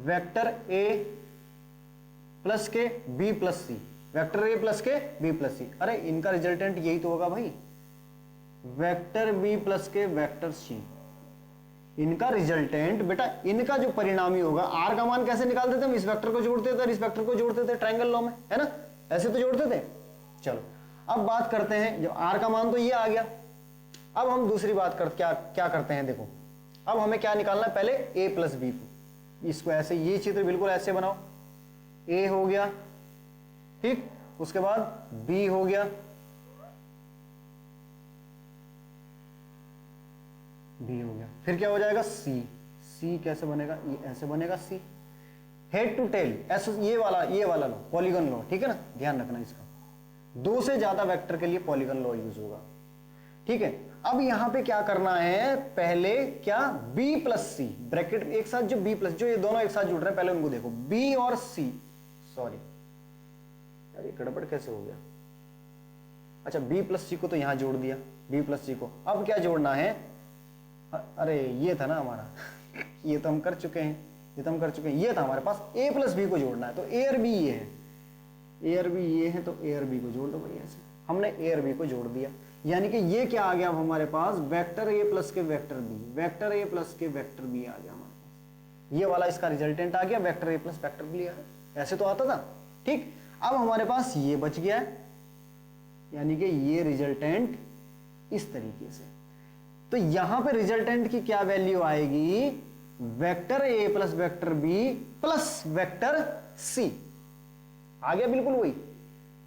vector A plus के B plus C, vector A plus के बी प्लस सी, अरे इनका रिजल्टेंट यही तो होगा भाई, वेक्टर बी प्लस के वेक्टर सी, इनका रिजल्टेंट बेटा, इनका जो परिणामी होगा, आर का मान कैसे निकालते थे हम, इस वेक्टर को जोड़ते थे और इस वेक्टर को जोड़ते थे ट्रायंगल लॉ में, है ना, ऐसे तो जोड़ते थे। चलो अब बात करते हैं, जब आर का मान तो ये आ गया, अब हम दूसरी बात कर क्या करते हैं, देखो अब हमें क्या निकालना है, पहले a प्लस बी, इसको ऐसे, ये चित्र बिल्कुल ऐसे बनाओ, a हो गया, ठीक, उसके बाद b हो गया, b हो गया, फिर क्या हो जाएगा c, c कैसे बनेगा, ये ऐसे बनेगा c, हेड टू टेल, ऐसे ये वाला लो, पॉलीगन लो, ठीक है ना, ध्यान रखना इसका, दो से ज्यादा वेक्टर के लिए पॉलीगन लॉ यूज होगा, ठीक है। अब यहां पे क्या करना है, पहले क्या, b प्लस सी, ब्रैकेट एक साथ, जो b प्लस, जो ये दोनों एक साथ जुड़ रहे हैं, पहले उनको देखो, b और c, सॉरी यार ये गड़बड़ कैसे हो गया, अच्छा b प्लस सी को तो यहां जोड़ दिया, b प्लस सी को, अब क्या जोड़ना है, अरे ये था ना हमारा ये तो हम कर चुके हैं, ये था हमारे पास, a प्लस बी को जोड़ना है, तो a और b ये है, a और b ये है, तो a और b को जोड़ दो भाई, ऐसे हमने a और b को जोड़ दिया, यानी कि ये क्या आ गया अब हमारे पास, वेक्टर a प्लस के vector b, vector a plus के वेक्टर b आ गया हमारे पास, ये वाला इसका रिजल्टेंट आ गया, vector a plus vector b आ गया, ऐसे तो आता था, ठीक। अब हमारे पास ये बच गया है, यानी कि ये रिजल्टेंट इस तरीके से, तो यहां पे रिजल्टेंट की क्या वैल्यू आएगी, vector a plus vector b plus vector c, आ गया बिल्कुल वही,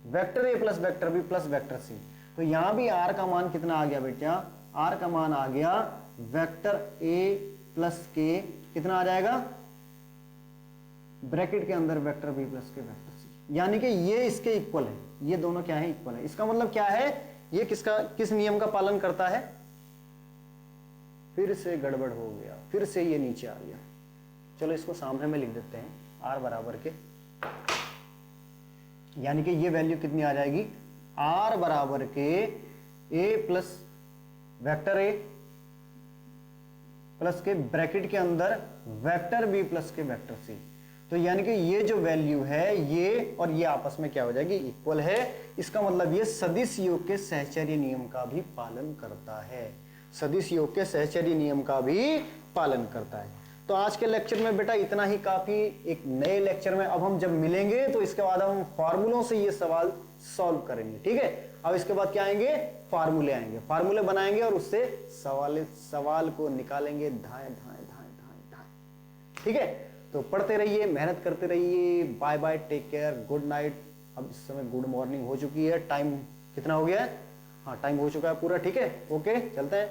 vector a plus vector b plus vector c, तो यहां भी r का मान कितना आ गया बेटा, r का मान आ गया वेक्टर a प्लस के, कितना आ जाएगा, ब्रैकेट के अंदर वेक्टर b प्लस के वेक्टर c, यानी कि ये इसके इक्वल है, ये दोनों क्या है, इक्वल है। इसका मतलब क्या है, ये किस नियम का पालन करता है, फिर से गड़बड़ हो गया, फिर से ये नीचे आ गया, चलो इसको सामने में लिख देते हैं, r बराबर के, यानी कि ये वैल्यू कितनी आ जाएगी, r बराबर के a plus vector a plus के ब्रैकेट के अंदर वेक्टर b प्लस के वेक्टर c, तो यानी कि ये जो वैल्यू है ये और ये आपस में क्या हो जाएगी, इक्वल है। इसका मतलब ये सदिश योग के सहचर्य नियम का भी पालन करता है, सदिश योग के सहचर्य नियम का भी पालन करता है। तो आज के लेक्चर में बेटा इतना ही काफी, एक नए लेक्चर में अब हम जब मिलेंगे तो इसके बाद हम फॉर्मूलों से ये सवाल सॉल्व करेंगे, ठीक है। अब इसके बाद क्या आएंगे, फार्मूले आएंगे, फार्मूले बनाएंगे और उससे सवाल को निकालेंगे, धाए धाए धाए धाए धाए, ठीक है। तो पढ़ते रहिए, मेहनत करते रहिए, bye bye, take care, good night. अब इस समय गुड मॉर्निंग हो चुकी है, टाइम कितना हो गया है, हाँ टाइम हो चुका है पूरा, ठीक है, ओके चलते हैं।